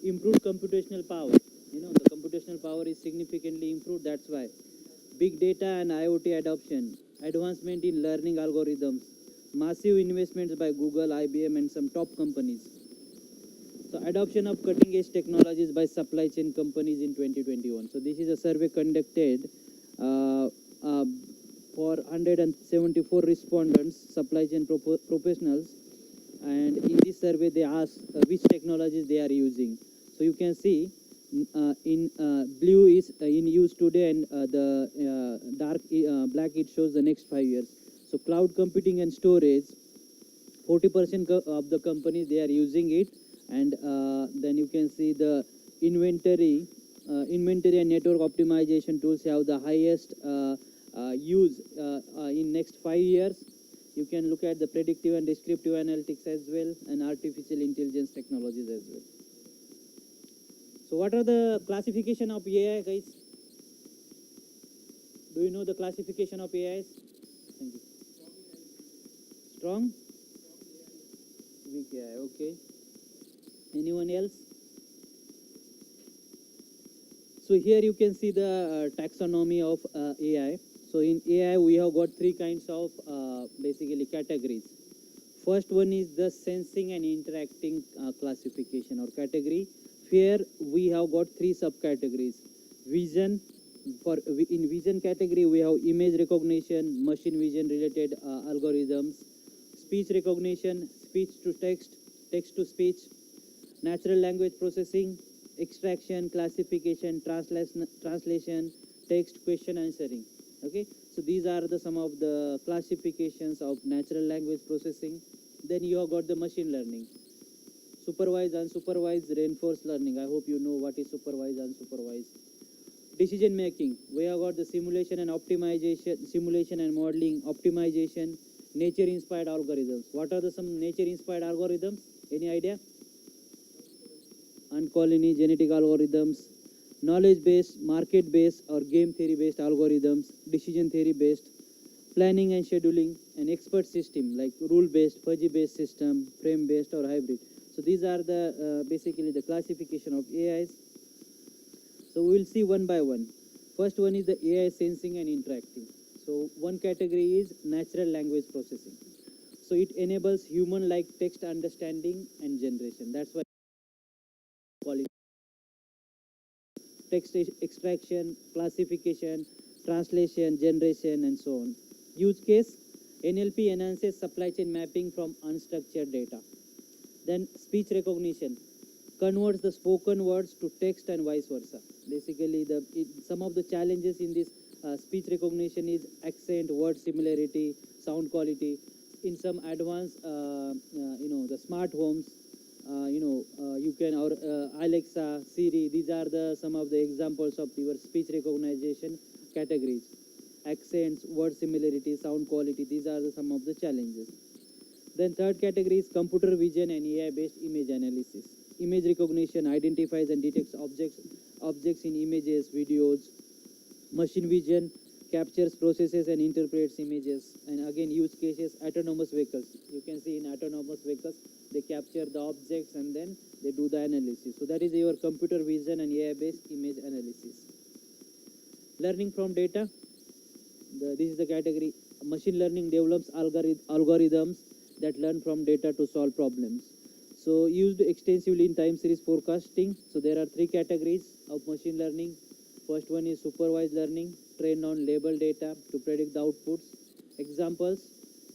Improved computational power. The computational power is significantly improved. That's why. Big data and IoT adoption, advancement in learning algorithms, massive investments by Google, IBM, and some top companies. So adoption of cutting-edge technologies by supply chain companies in 2021. So this is a survey conducted uh, uh, for 174 respondents, supply chain professionals, and in this survey they asked which technologies they are using. So you can see in blue is in use today, and the dark black it shows the next 5 years. So cloud computing and storage, 40% of the companies they are using it, and then you can see the inventory and network optimization tools have the highest use in next 5 years. You can look at the predictive and descriptive analytics as well, and artificial intelligence technologies as well. So what are the classification of AI, guys? Do you know the classification of AIs? Thank you. Strong? Weak AI, okay. Anyone else? So here you can see the taxonomy of AI. So in AI we have got three kinds of basically categories. First one is the sensing and interacting classification or category. Here we have got three subcategories. Vision, in vision category we have image recognition, machine vision related algorithms, speech recognition, speech to text, text to speech, natural language processing, extraction, classification, translation, text, question answering. Okay, so these are the some of the classifications of natural language processing. Then you have got the machine learning, supervised, unsupervised, reinforced learning. I hope you know what is supervised, unsupervised. Decision making, we have got the simulation and optimization, simulation and modeling, optimization, nature inspired algorithms. What are the some nature inspired algorithms? Any idea? Uncolony, genetic algorithms, knowledge based, market based or game theory based algorithms, decision theory based, planning and scheduling, and expert system like rule based, fuzzy based system, frame based or hybrid. So these are the basically the classification of AIs. So we will see one by one. First one is the AI sensing and interacting. So one category is natural language processing. So it enables human like text understanding and generation. That's why we call it text extraction, classification, translation, generation, and so on. Use case, NLP enhances supply chain mapping from unstructured data. Then speech recognition, converts the spoken words to text and vice versa. Basically, some of the challenges in this speech recognition is accent, word similarity, sound quality. In some advanced, the smart homes, you can, or Alexa, Siri, these are the some of the examples of your speech recognition categories. Accents, word similarity, sound quality, these are some of the challenges. Then third category is computer vision and AI-based image analysis. Image recognition identifies and detects objects in images, videos. Machine vision captures, processes, and interprets images. And again, use cases, autonomous vehicles. You can see in autonomous vehicles, they capture the objects and then they do the analysis. So that is your computer vision and AI-based image analysis. Learning from data. This is the category. Machine learning develops algorithms that learn from data to solve problems. So used extensively in time series forecasting. So there are three categories of machine learning. First one is supervised learning, trained on labeled data to predict the outputs. Examples,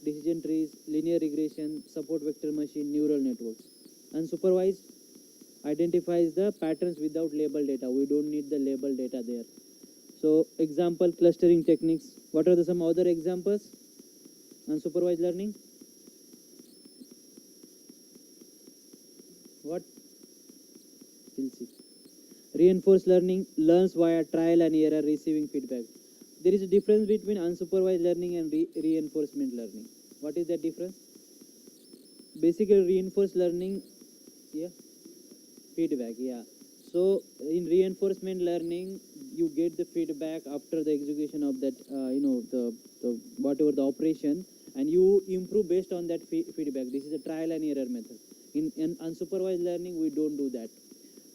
decision trees, linear regression, support vector machine, neural networks. Unsupervised identifies the patterns without label data. We don't need the label data there. So example, clustering techniques. What are the some other examples? Unsupervised learning. What? We'll see. Reinforced learning learns via trial and error, receiving feedback. There is a difference between unsupervised learning and reinforcement learning. What is that difference? Basically, reinforced learning, yeah, feedback, yeah. So in reinforcement learning, you get the feedback after the execution of that, the whatever the operation, and you improve based on that feedback. This is a trial and error method. In unsupervised learning, we don't do that.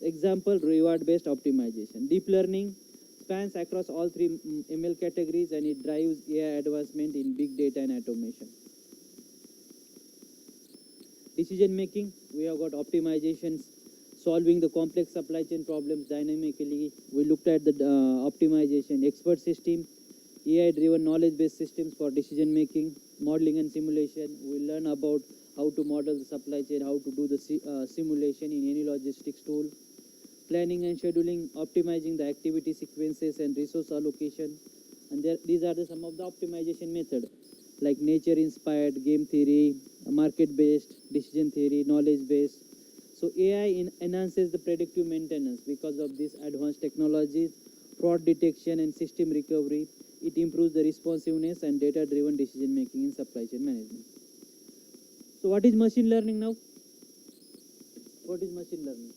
Example, reward-based optimization. Deep learning spans across all three ML categories, and it drives AI advancement in big data and automation. Decision making, we have got optimizations, solving the complex supply chain problems dynamically. We looked at the optimization. Expert system, AI-driven knowledge-based systems for decision making. Modeling and simulation, we learn about how to model the supply chain, how to do the simulation in any logistics tool. Planning and scheduling, optimizing the activity sequences and resource allocation. And these are some of the optimization methods, like nature-inspired, game theory, market-based, decision theory, knowledge-based. So AI enhances the predictive maintenance because of these advanced technologies, fraud detection and system recovery. It improves the responsiveness and data-driven decision-making in supply chain management. So what is machine learning now? What is machine learning?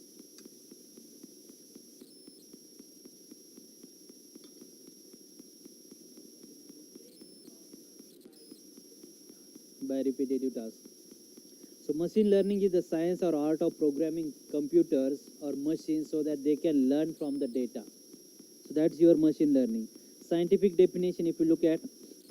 By repetitive tasks. So machine learning is the science or art of programming computers or machines so that they can learn from the data. So that's your machine learning. Scientific definition, if you look at,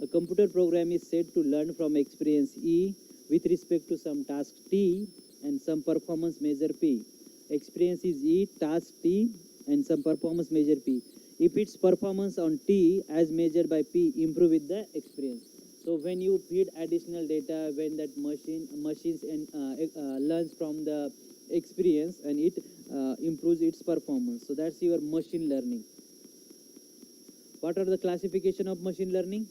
a computer program is said to learn from experience E with respect to some task T and some performance measure P. Experience is E, task T and some performance measure P. If its performance on T as measured by P improve with the experience. So when you feed additional data, when that machines learns from the experience and it improves its performance. So that's your machine learning. What are the classification of machine learning?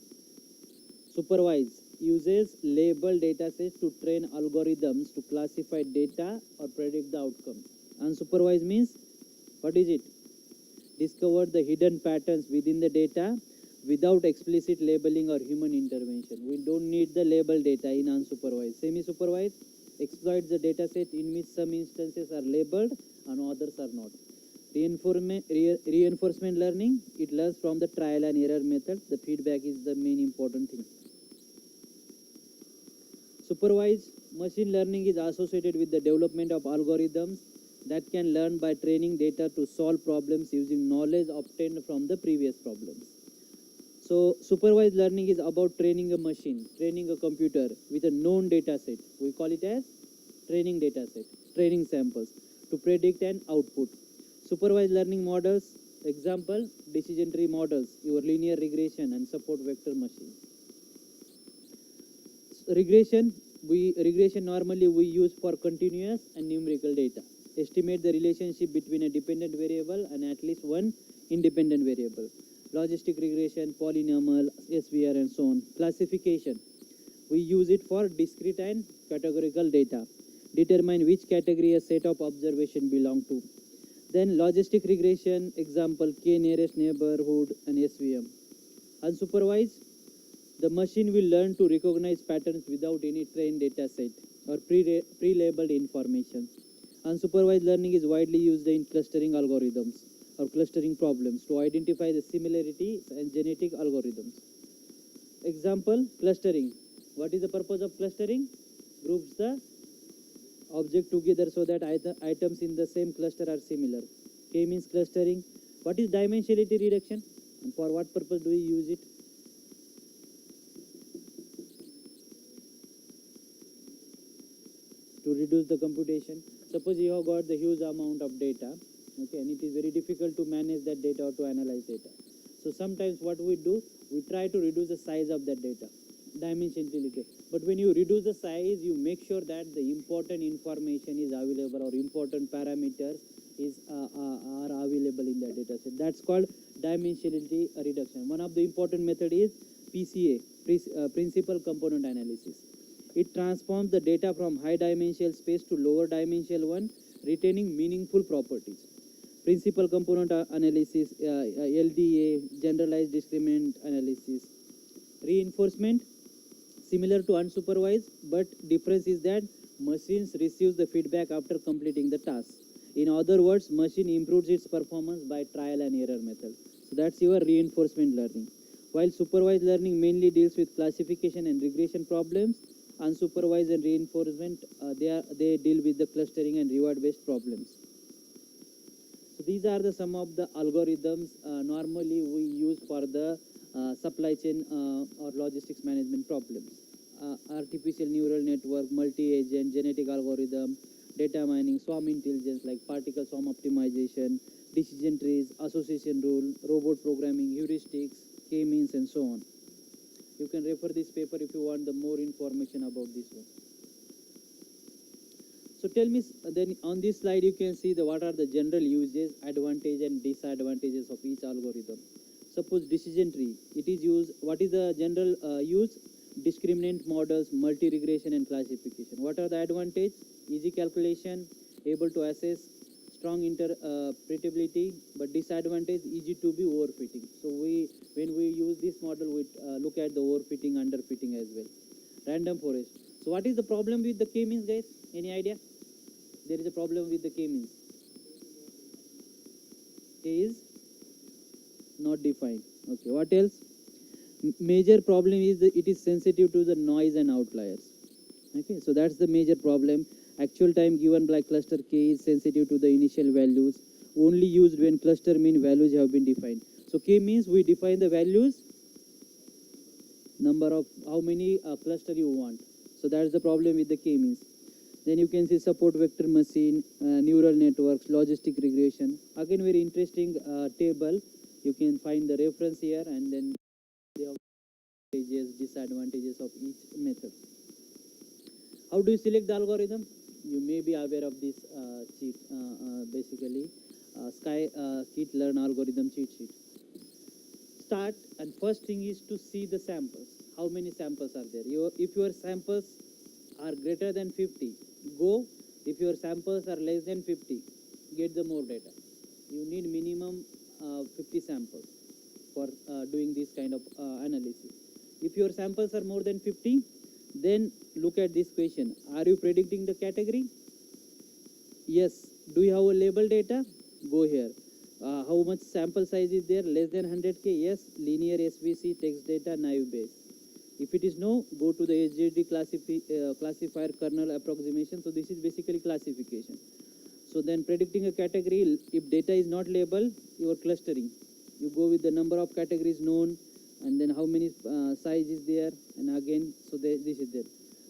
Supervised uses labeled data sets to train algorithms to classify data or predict the outcomes. Unsupervised means, what is it? Discover the hidden patterns within the data without explicit labeling or human intervention. We don't need the label data in unsupervised. Semi-supervised exploits the data set in which some instances are labeled and others are not. Reinforcement learning, it learns from the trial and error method. The feedback is the main important thing. Supervised machine learning is associated with the development of algorithms that can learn by training data to solve problems using knowledge obtained from the previous problems. So supervised learning is about training a machine, training a computer with a known data set. We call it as training data set, training samples to predict an output. Supervised learning models, example, decision tree models, your linear regression and support vector machines. Regression normally we use for continuous and numerical data. Estimate the relationship between a dependent variable and at least one independent variable. Logistic regression, polynomial, SVR and so on. Classification, we use it for discrete and categorical data. Determine which category a set of observation belong to. Then logistic regression, example, K nearest neighborhood and SVM. Unsupervised, the machine will learn to recognize patterns without any trained data set or pre-labeled information. Unsupervised learning is widely used in clustering algorithms or clustering problems to identify the similarities and genetic algorithms. Example, clustering. What is the purpose of clustering? Groups the object together so that items in the same cluster are similar. K means clustering. What is dimensionality reduction and for what purpose do we use it? To reduce the computation. Suppose you have got the huge amount of data, okay, and it is very difficult to manage that data or to analyze data. So sometimes what we do, we try to reduce the size of that data, dimensionality. But when you reduce the size, you make sure that the important information is available or important parameters are available in the data set. That's called dimensionality reduction. One of the important method is PCA, principal component analysis. It transforms the data from high dimensional space to lower dimensional one, retaining meaningful properties. Principal component analysis, LDA, generalized discriminant analysis. Reinforcement, similar to unsupervised, but difference is that machines receive the feedback after completing the task. In other words, machine improves its performance by trial and error method. So that's your reinforcement learning. While supervised learning mainly deals with classification and regression problems, unsupervised and reinforcement, they deal with the clustering and reward based problems. So these are the some of the algorithms normally we use for the supply chain or logistics management problems. Artificial neural network, multi-agent, genetic algorithm, data mining, swarm intelligence like particle swarm optimization, decision trees, association rule, robot programming, heuristics, k-means, and so on. You can refer this paper if you want the more information about this one. So tell me, then on this slide you can see what are the general uses, advantage and disadvantages of each algorithm. Suppose decision tree, it is used, what is the general use? Discriminant models, multi-regression and classification. What are the advantage? Easy calculation, able to assess, strong interpretability, but disadvantage, easy to be overfitting. So when we use this model, we look at the overfitting, underfitting as well. Random forest. So what is the problem with the k-means, guys? Any idea? There is a problem with the k-means. K is not defined. Okay, what else? Major problem is that it is sensitive to the noise and outliers. Okay, so that's the major problem. Actual time given by cluster K is sensitive to the initial values, only used when cluster mean values have been defined. So K means we define the values, number of how many cluster you want. So that's the problem with the K means. Then you can see support vector machine, neural networks, logistic regression. Again, very interesting table. You can find the reference here, and then the advantages, disadvantages of each method. How do you select the algorithm? You may be aware of this cheat, basically scikit-learn algorithm cheat sheet. Start, and first thing is to see the samples. How many samples are there? If your samples are greater than 50, go. If your samples are less than 50, get the more data. You need minimum 50 samples for doing this kind of analysis. If your samples are more than 50, then look at this question. Are you predicting the category? Yes. Do you have a label data? Go here. How much sample size is there? Less than 100K? Yes. Linear SVC, text data, naive base. If it is no, go to the SGD classifier kernel approximation. So this is basically classification. So then predicting a category, if data is not labeled, you are clustering. You go with the number of categories known, and then how many size is there, and again, so this is there.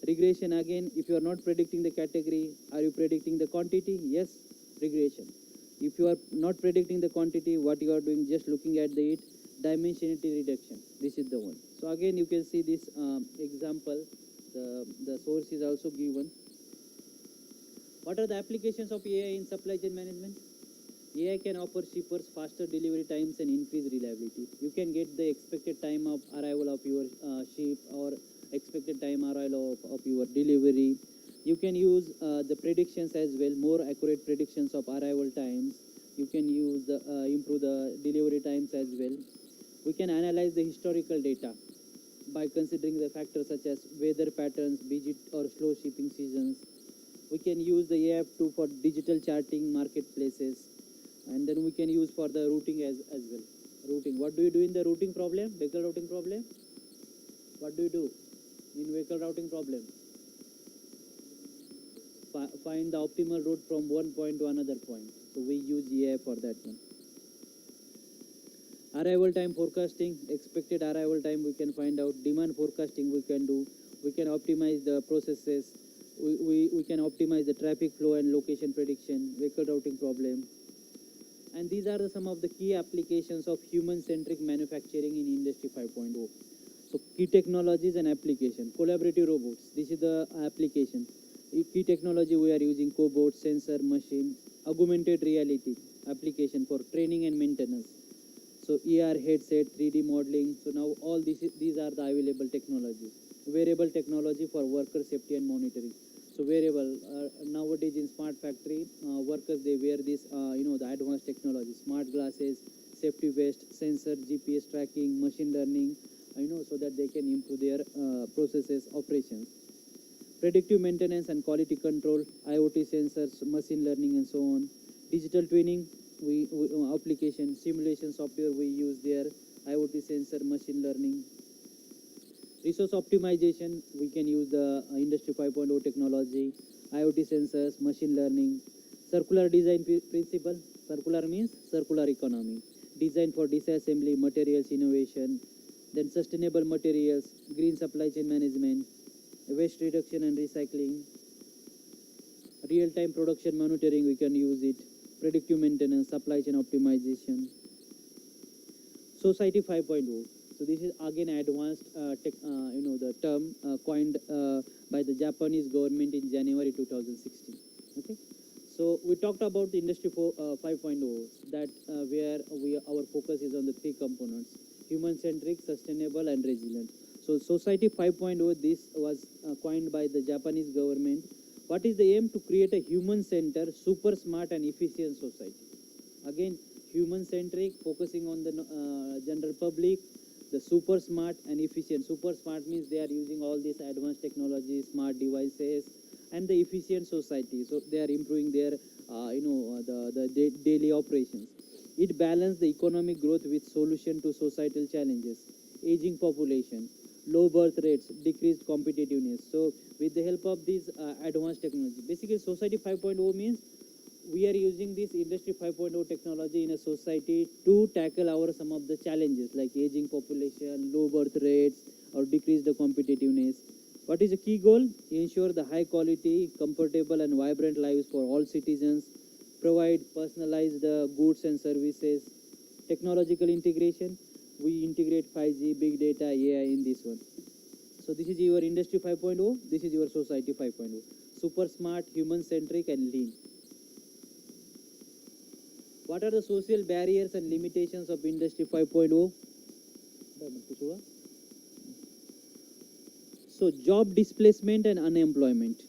Regression again, if you are not predicting the category, are you predicting the quantity? Yes, regression. If you are not predicting the quantity, what you are doing, just looking at the dimensionality reduction. This is the one. So again, you can see this example. The source is also given. What are the applications of AI in supply chain management? AI can offer shippers faster delivery times and increase reliability. You can get the expected time of arrival of your ship or expected time arrival of your delivery. You can use the predictions as well, more accurate predictions of arrival times. You can use improve the delivery times as well. We can analyze the historical data by considering the factors such as weather patterns, busy or slow shipping seasons. We can use the AI tool for digital charting marketplaces, and then we can use for the routing as well. Routing. What do you do in the routing problem? Vehicle routing problem? What do you do in vehicle routing problem? Find the optimal route from one point to another point. So we use AI for that one. Arrival time forecasting, expected arrival time we can find out. Demand forecasting we can do. We can optimize the processes. We can optimize the traffic flow and location prediction, vehicle routing problem. And these are some of the key applications of human-centric manufacturing in Industry 5.0. So key technologies and application. Collaborative robots. This is the application. Key technology we are using cobot, sensor, machine, augmented reality application for training and maintenance. So ER headset, 3D modeling. So now all these are the available technology. Wearable technology for worker safety and monitoring. So wearable nowadays in smart factory workers they wear this the advanced technology, smart glasses, safety vest, sensor, GPS tracking, machine learning. So that they can improve their processes operations. Predictive maintenance and quality control, IoT sensors, machine learning, and so on. Digital twinning, we application simulation software we use there, IoT sensor, machine learning. Resource optimization, we can use the Industry 5.0 technology, IoT sensors, machine learning. Circular design principle, circular means circular economy. Design for disassembly, materials innovation, then sustainable materials, green supply chain management, waste reduction and recycling, real-time production monitoring, we can use it, predictive maintenance, supply chain optimization. Society 5.0. So this is again advanced the term coined by the Japanese government in January 2016. Okay. So we talked about the Industry 5.0 that where our focus is on the three components: human-centric, sustainable, and resilient. So Society 5.0, this was coined by the Japanese government. What is the aim? To create a human-centered, super smart and efficient society. Again, human-centric, focusing on the general public, the super smart and efficient. Super smart means they are using all these advanced technologies, smart devices, and the efficient society. So they are improving their, the daily operations. It balances the economic growth with solution to societal challenges, aging population, low birth rates, decreased competitiveness. So with the help of these advanced technology, basically Society 5.0 means we are using this Industry 5.0 technology in a society to tackle our some of the challenges like aging population, low birth rates, or decrease the competitiveness. What is the key goal? Ensure the high quality, comfortable, and vibrant lives for all citizens, provide personalized goods and services, technological integration. We integrate 5G, big data, AI in this one. So this is your Industry 5.0, this is your Society 5.0. Super smart, human-centric, and lean. What are the social barriers and limitations of Industry 5.0? So job displacement and unemployment.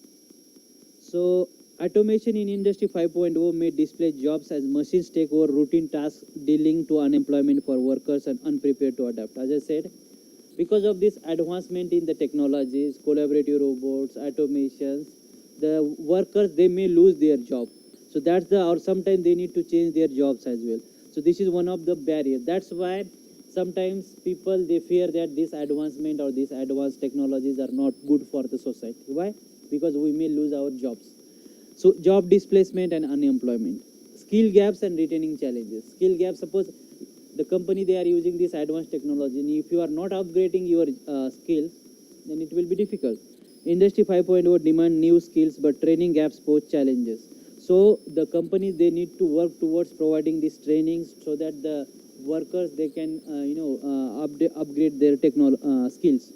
So automation in Industry 5.0 may displace jobs as machines take over routine tasks, dealing to unemployment for workers and unprepared to adapt. As I said, because of this advancement in the technologies, collaborative robots, automations, the workers, they may lose their job. So that's or sometimes they need to change their jobs as well. So this is one of the barriers. That's why sometimes people, they fear that this advancement or these advanced technologies are not good for the society. Why? Because we may lose our jobs. So job displacement and unemployment. Skill gaps and retaining challenges. Skill gaps, suppose the company, they are using this advanced technology, and if you are not upgrading your skills, then it will be difficult. Industry 5.0 demand new skills, but training gaps pose challenges. So the companies, they need to work towards providing these trainings so that the workers, they can upgrade their skills.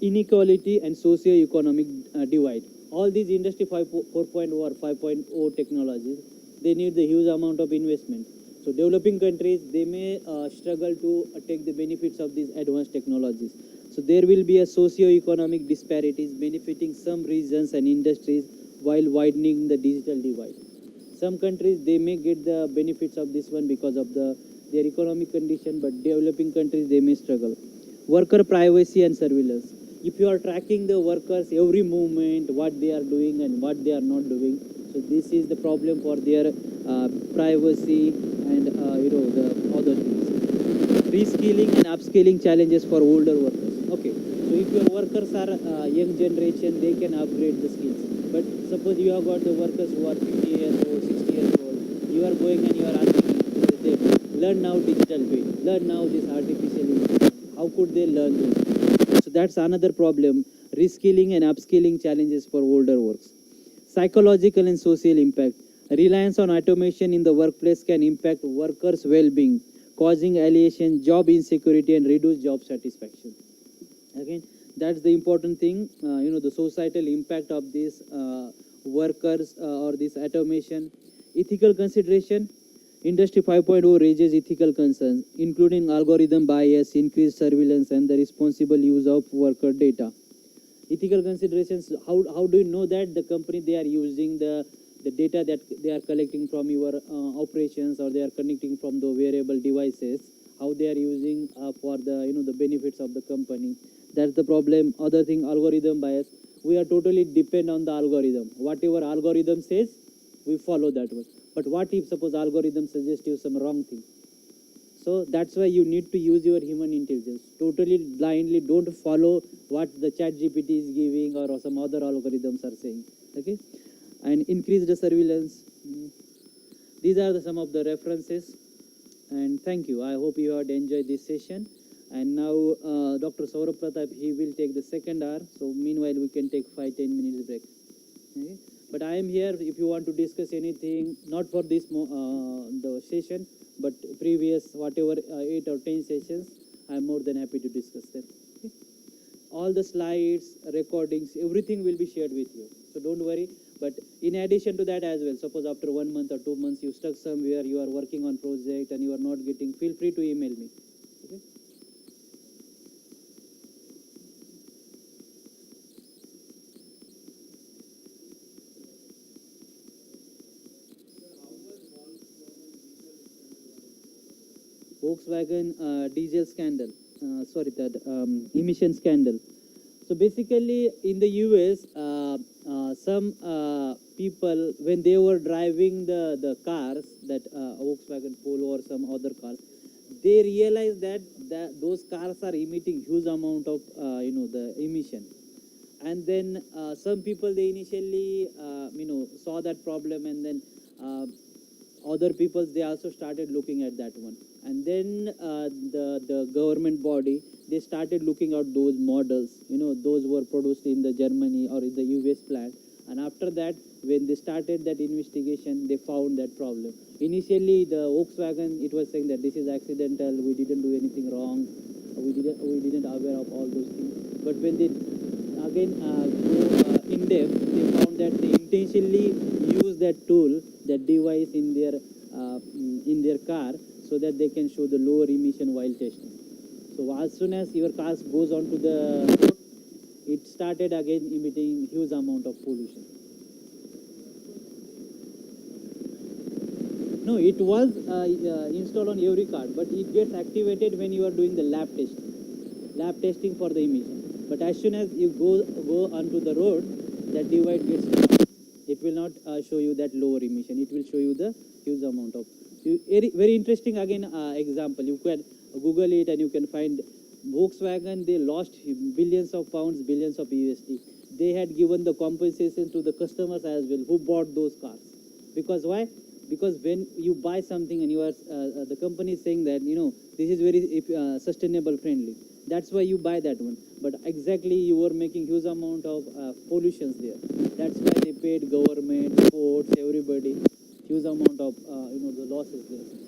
Inequality and socio-economic divide. All these Industry 4.0 or 5.0 technologies, they need the huge amount of investment. So developing countries, they may struggle to take the benefits of these advanced technologies. So there will be a socio-economic disparities benefiting some regions and industries while widening the digital divide. Some countries, they may get the benefits of this one because of their economic condition, but developing countries, they may struggle. Worker privacy and surveillance. If you are tracking the workers every movement, what they are doing and what they are not doing, so this is the problem for their privacy and the other things. Reskilling and upskilling challenges for older workers. Okay, so if your workers are young generation, they can upgrade the skills. But suppose you have got the workers who are 50 years old, 60 years old, you are going and you are asking them, learn now digital twin, learn now this artificial intelligence. How could they learn this? So that's another problem. Reskilling and upskilling challenges for older workers. Psychological and social impact. Reliance on automation in the workplace can impact workers' well-being. causing alienation, job insecurity, and reduced job satisfaction. Again, that's the important thing. The societal impact of this workers or this automation. Ethical consideration. Industry 5.0 raises ethical concerns, including algorithm bias, increased surveillance, and the responsible use of worker data. Ethical considerations, how do you know that the company they are using the data that they are collecting from your operations, or they are connecting from the wearable devices, how they are using for the the benefits of the company. That's the problem. Other thing, algorithm bias. We are totally depend on the algorithm. Whatever algorithm says, we follow that one. But what if suppose algorithm suggests you some wrong thing? So that's why you need to use your human intelligence. Totally blindly don't follow what the chat GPT is giving or some other algorithms are saying. Okay, and increase the surveillance. These are some of the references. And thank you. I hope you had enjoyed this session. And now Dr. Saurabh Pratap, he will take the second hour. So meanwhile we can take 5-10 minutes break. Okay? But I am here if you want to discuss anything, not for this the session, but previous whatever 8 or 10 sessions. I am more than happy to discuss them. Okay? All the slides, recordings, everything will be shared with you. So don't worry. But in addition to that as well, suppose after 1 month or 2 months you stuck somewhere, you are working on project and you are not getting, feel free to email me. Okay? Volkswagen diesel scandal, sorry, that emission scandal. So basically, in the US, some people, when they were driving the cars, that Volkswagen Polo or some other cars, they realized that those cars are emitting huge amount of the emission. And then some people, they initially saw that problem, and then other people, they also started looking at that one. And then the government body, they started looking at those models, those were produced in the Germany or in the US plant. And after that, when they started that investigation, they found that problem. Initially the Volkswagen, it was saying that this is accidental, we didn't do anything wrong, we didn't aware of all those things. But when they again go in depth, they found that they intentionally use that tool, that device in their car, so that they can show the lower emission while testing. So as soon as your car goes onto the road, it started again emitting huge amount of pollution. No, it was installed on every car, but it gets activated when you are doing the lab testing for the emission. But as soon as you go onto the road, that device gets stopped. It will not show you that lower emission. It will show you the huge amount of. Very interesting again example. You can Google it and you can find Volkswagen. They lost billions of pounds, billions of USD. They had given the compensation to the customers as well who bought those cars. Because why? Because when you buy something and you are the company is saying that this is very sustainable friendly, that's why you buy that one. But exactly you were making huge amount of pollutions there. That's why they paid government, sports, everybody huge amount of the losses there.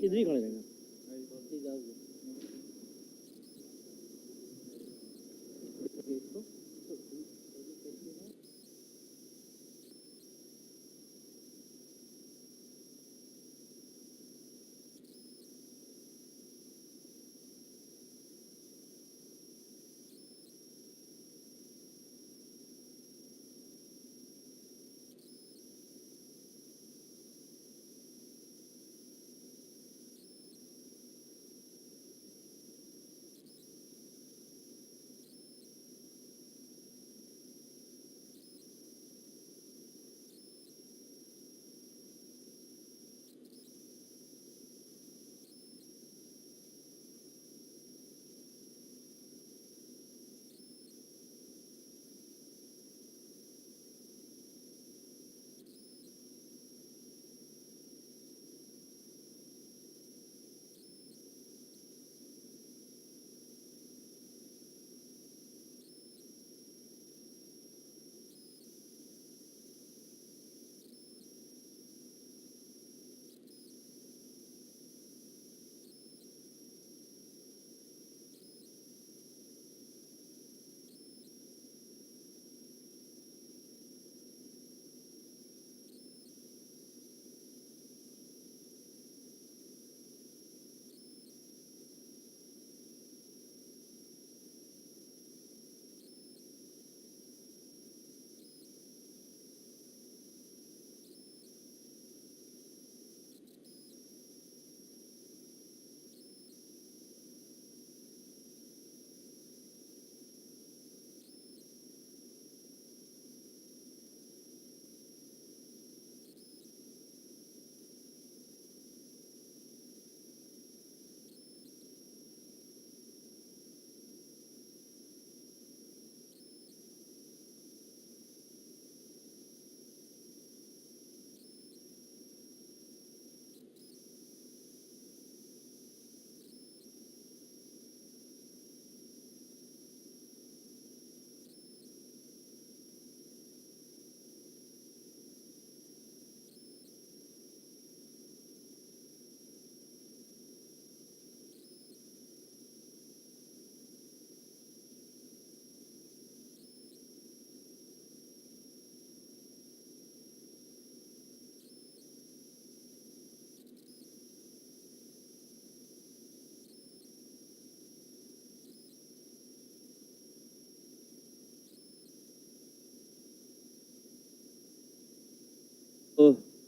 इधर ही खड़े रहेंगे.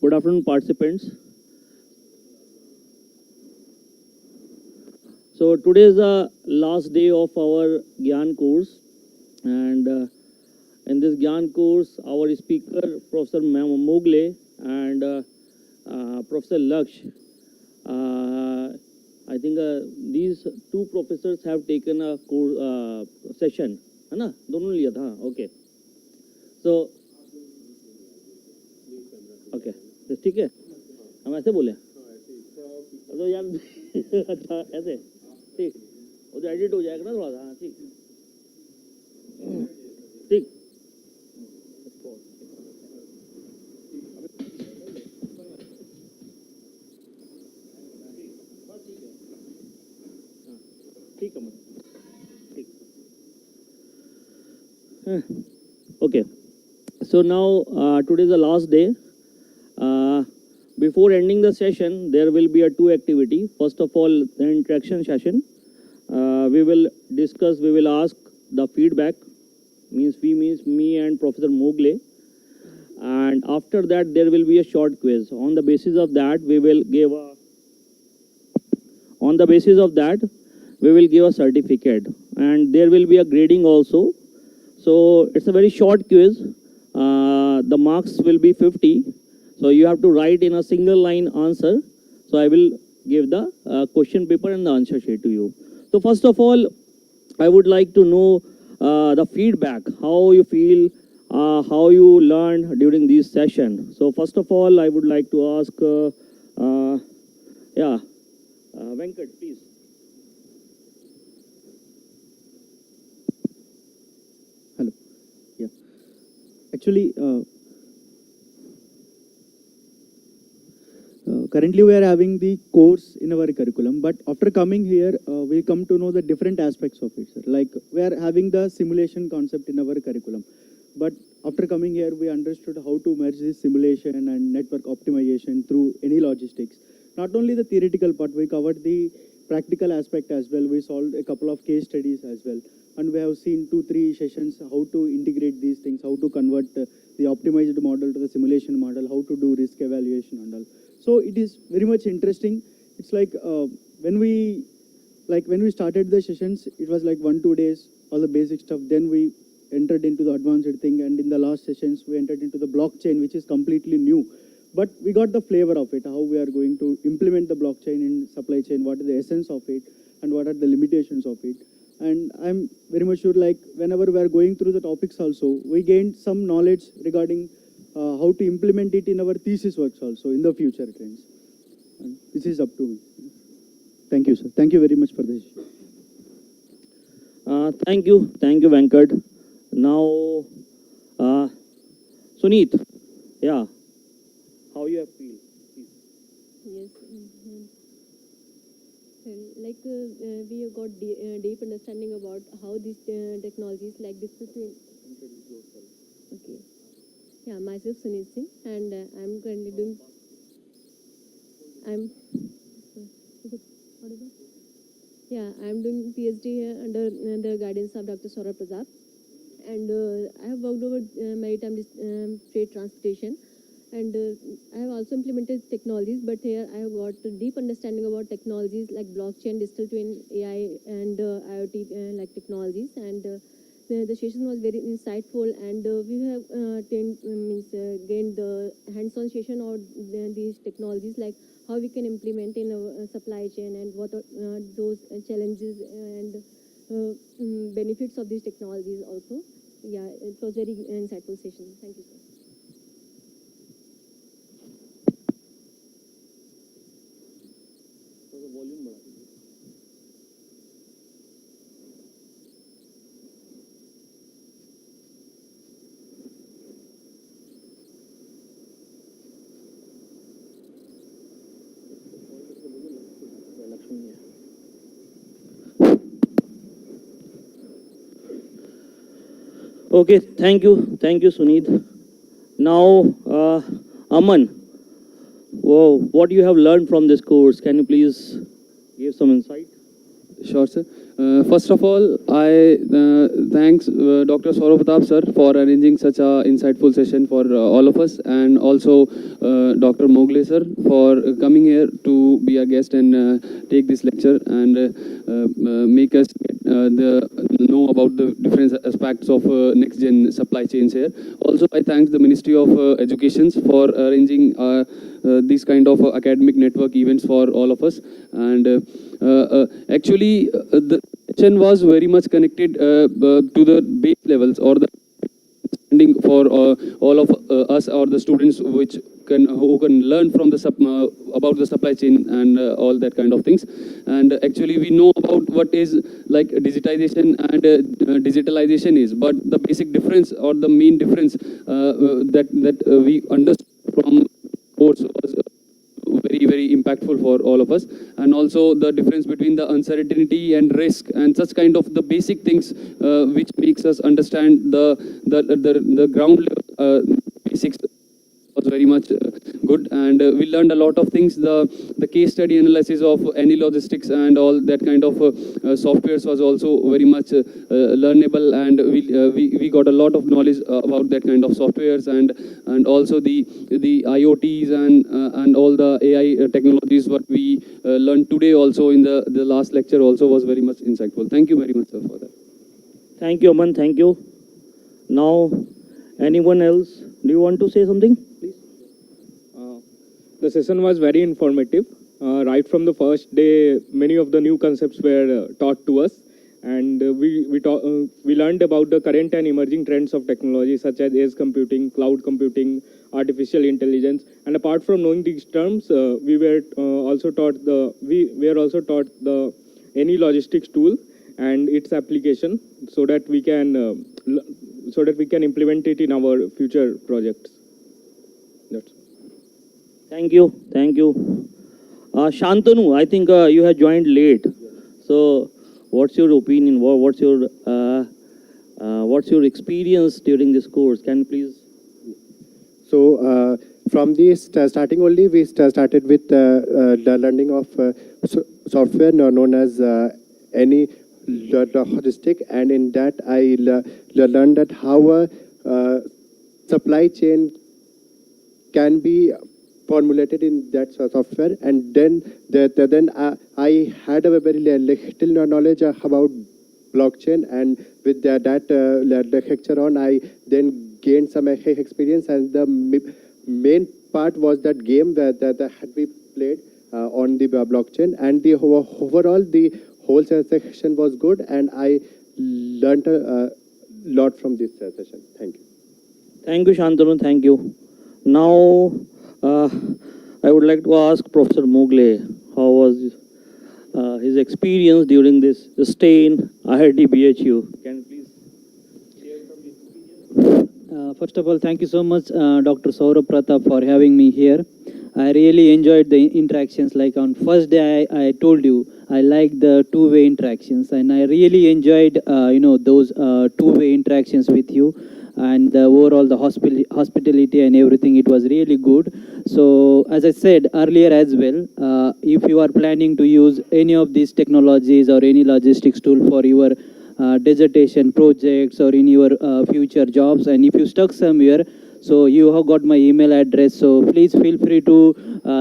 Good afternoon, participants. So today is the last day of our GIAN course, and in this GIAN course, our speaker, Professor Mogle and Professor Laksh. I think these two professors have taken a course session, है ना? दोनों लिया था, okay. So, okay, तो ठीक है? हम ऐसे बोले? तो यार, अच्छा ऐसे, ठीक. वो तो एडिट हो जाएगा ना थोड़ा सा, हाँ ठीक. ठीक. ठीक है ठीक. Okay. So now today is the last day. Before ending the session, there will be a two activity. First of all, the interaction session. We will discuss. We will ask the feedback. Means me and Professor Mogle. And after that, there will be a short quiz. On the basis of that, we will give a. On the basis of that, we will give a certificate, and there will be a grading also. So it's a very short quiz. The marks will be 50. So you have to write in a single line answer. So I will give the question paper and the answer sheet to you. So first of all, I would like to know the feedback, how you feel, how you learned during this session. So first of all, I would like to ask, Venkat, please. Hello. Yeah. Actually, currently we are having the course in our curriculum, but after coming here, we come to know the different aspects of it, sir. Like we are having the simulation concept in our curriculum, but after coming here, we understood how to merge this simulation and network optimization through any logistics. Not only the theoretical part, we covered the practical aspect as well. We solved a couple of case studies as well, and we have seen 2-3 sessions how to integrate these things, how to convert the optimized model to the simulation model, how to do risk evaluation and all. So it is very much interesting. It's like when we started the sessions, it was like 1-2 days, all the basic stuff. Then we entered into the advanced thing, and in the last sessions we entered into the blockchain, which is completely new. But we got the flavor of it, how we are going to implement the blockchain in supply chain, what is the essence of it, and what are the limitations of it. And I'm very much sure, like whenever we are going through the topics also, we gained some knowledge regarding how to implement it in our thesis works also in the future trends. And this is up to me. Thank you, sir. Thank you very much for this. Thank you, Venkat. Now, Suneet, yeah, how you have feel? Yes. Like we have got deep understanding about how these technologies like this. Okay. Yeah, myself Sunil Singh, and I'm currently doing. I'm. Is it audible? Yeah, I'm doing PhD here under the guidance of Dr. Saurabh Pratap, and I have worked over maritime trade transportation. And I have also implemented technologies, but here I have got a deep understanding about technologies like blockchain, digital twin, AI, and IoT like technologies. And the session was very insightful, and we have gained the hands-on session on these technologies, like how we can implement in our supply chain, and what are those challenges and benefits of these technologies also. Yeah, it was very insightful session. Thank you, sir. Okay, thank you, Suneet. Now, Aman, whoa, what you have learned from this course? Can you please give some insight? Sure, sir. First of all, I thanks Dr. Saurabh Pratap sir for arranging such a insightful session for all of us, and also Dr. Mogle sir for coming here to be a guest and take this lecture and make us know about the different aspects of next gen supply chains here. Also, I thank the Ministry of Education for arranging these kind of academic network events for all of us. And actually, the session was very much connected to the base levels or the understanding for all of us or the students who can learn from the about the supply chain and all that kind of things. And actually we know about what is like digitization and digitalization is, but the basic difference or the main difference that we understood from course was very impactful for all of us. And also the difference between the uncertainty and risk and such kind of the basic things which makes us understand the ground level basics was very much good. And we learned a lot of things. The case study analysis of any logistics and all that kind of softwares was also very much learnable, and we got a lot of knowledge about that kind of softwares, and also the IoTs and all the AI technologies what we learned today also in the last lecture also was very much insightful. Thank you very much, sir, for that. Thank you, Aman. Thank you. Now, anyone else? Do you want to say something? The session was very informative. Right from the first day, many of the new concepts were taught to us, and we learned about the current and emerging trends of technology such as edge computing, cloud computing, artificial intelligence. And apart from knowing these terms, we were also taught the any logistics tool and its application, so that we can implement it in our future projects. That's Thank you. Thank you. Shantanu, I think you have joined late. So, what's your opinion? What's your experience during this course? Can you please? So from the starting only, we started with the learning of software known as any logistic, and in that I learned that how a supply chain can be formulated in that software, and then I had a very little knowledge about blockchain, and with that lecture on, I then gained some experience, and the main part was that game that had we played on the blockchain, and the overall the whole session was good, and I learned a lot from this session. Thank you. Thank you, Shantanu. Thank you. Now, I would like to ask Professor Mugle, how was his experience during this stay in IIT BHU? Can you please share some experience? First of all, thank you so much, Dr. Saurabh Pratap, for having me here. I really enjoyed the interactions. Like on first day, I told you I like the two-way interactions, and I really enjoyed, those two-way interactions with you, and overall the hospitality and everything. It was really good. So, as I said earlier as well, if you are planning to use any of these technologies or any logistics tool for your dissertation projects or in your future jobs, and if you stuck somewhere, so you have got my email address, so please feel free to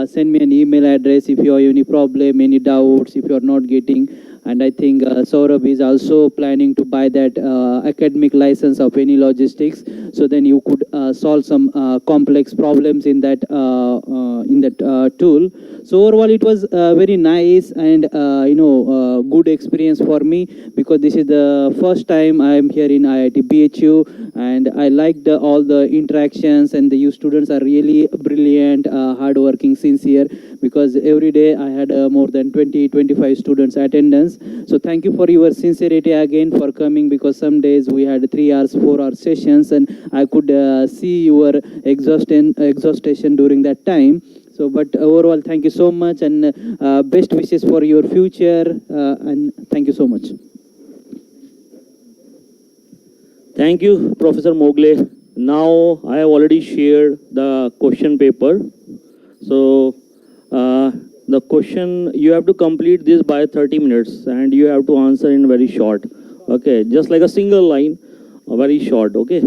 send me an email address if you have any problem, any doubts, if you are not getting. And I think Saurabh is also planning to buy that academic license of any logistics, so then you could solve some complex problems in that tool. So overall, it was very nice and good experience for me, because this is the first time I am here in IIT BHU, and I liked all the interactions, and you students are really brilliant, hardworking, sincere, because every day I had more than 20-25 students attendance. So thank you for your sincerity again for coming, because some days we had 3 hours, 4 hour sessions, and I could see your exhaustion during that time. So, but overall, thank you so much, and best wishes for your future, and thank you so much. Thank you, Professor Mogle. Now, I have already shared the question paper. So, the question, you have to complete this by 30 minutes, and you have to answer in very short. Okay, just like a single line, very short. Okay.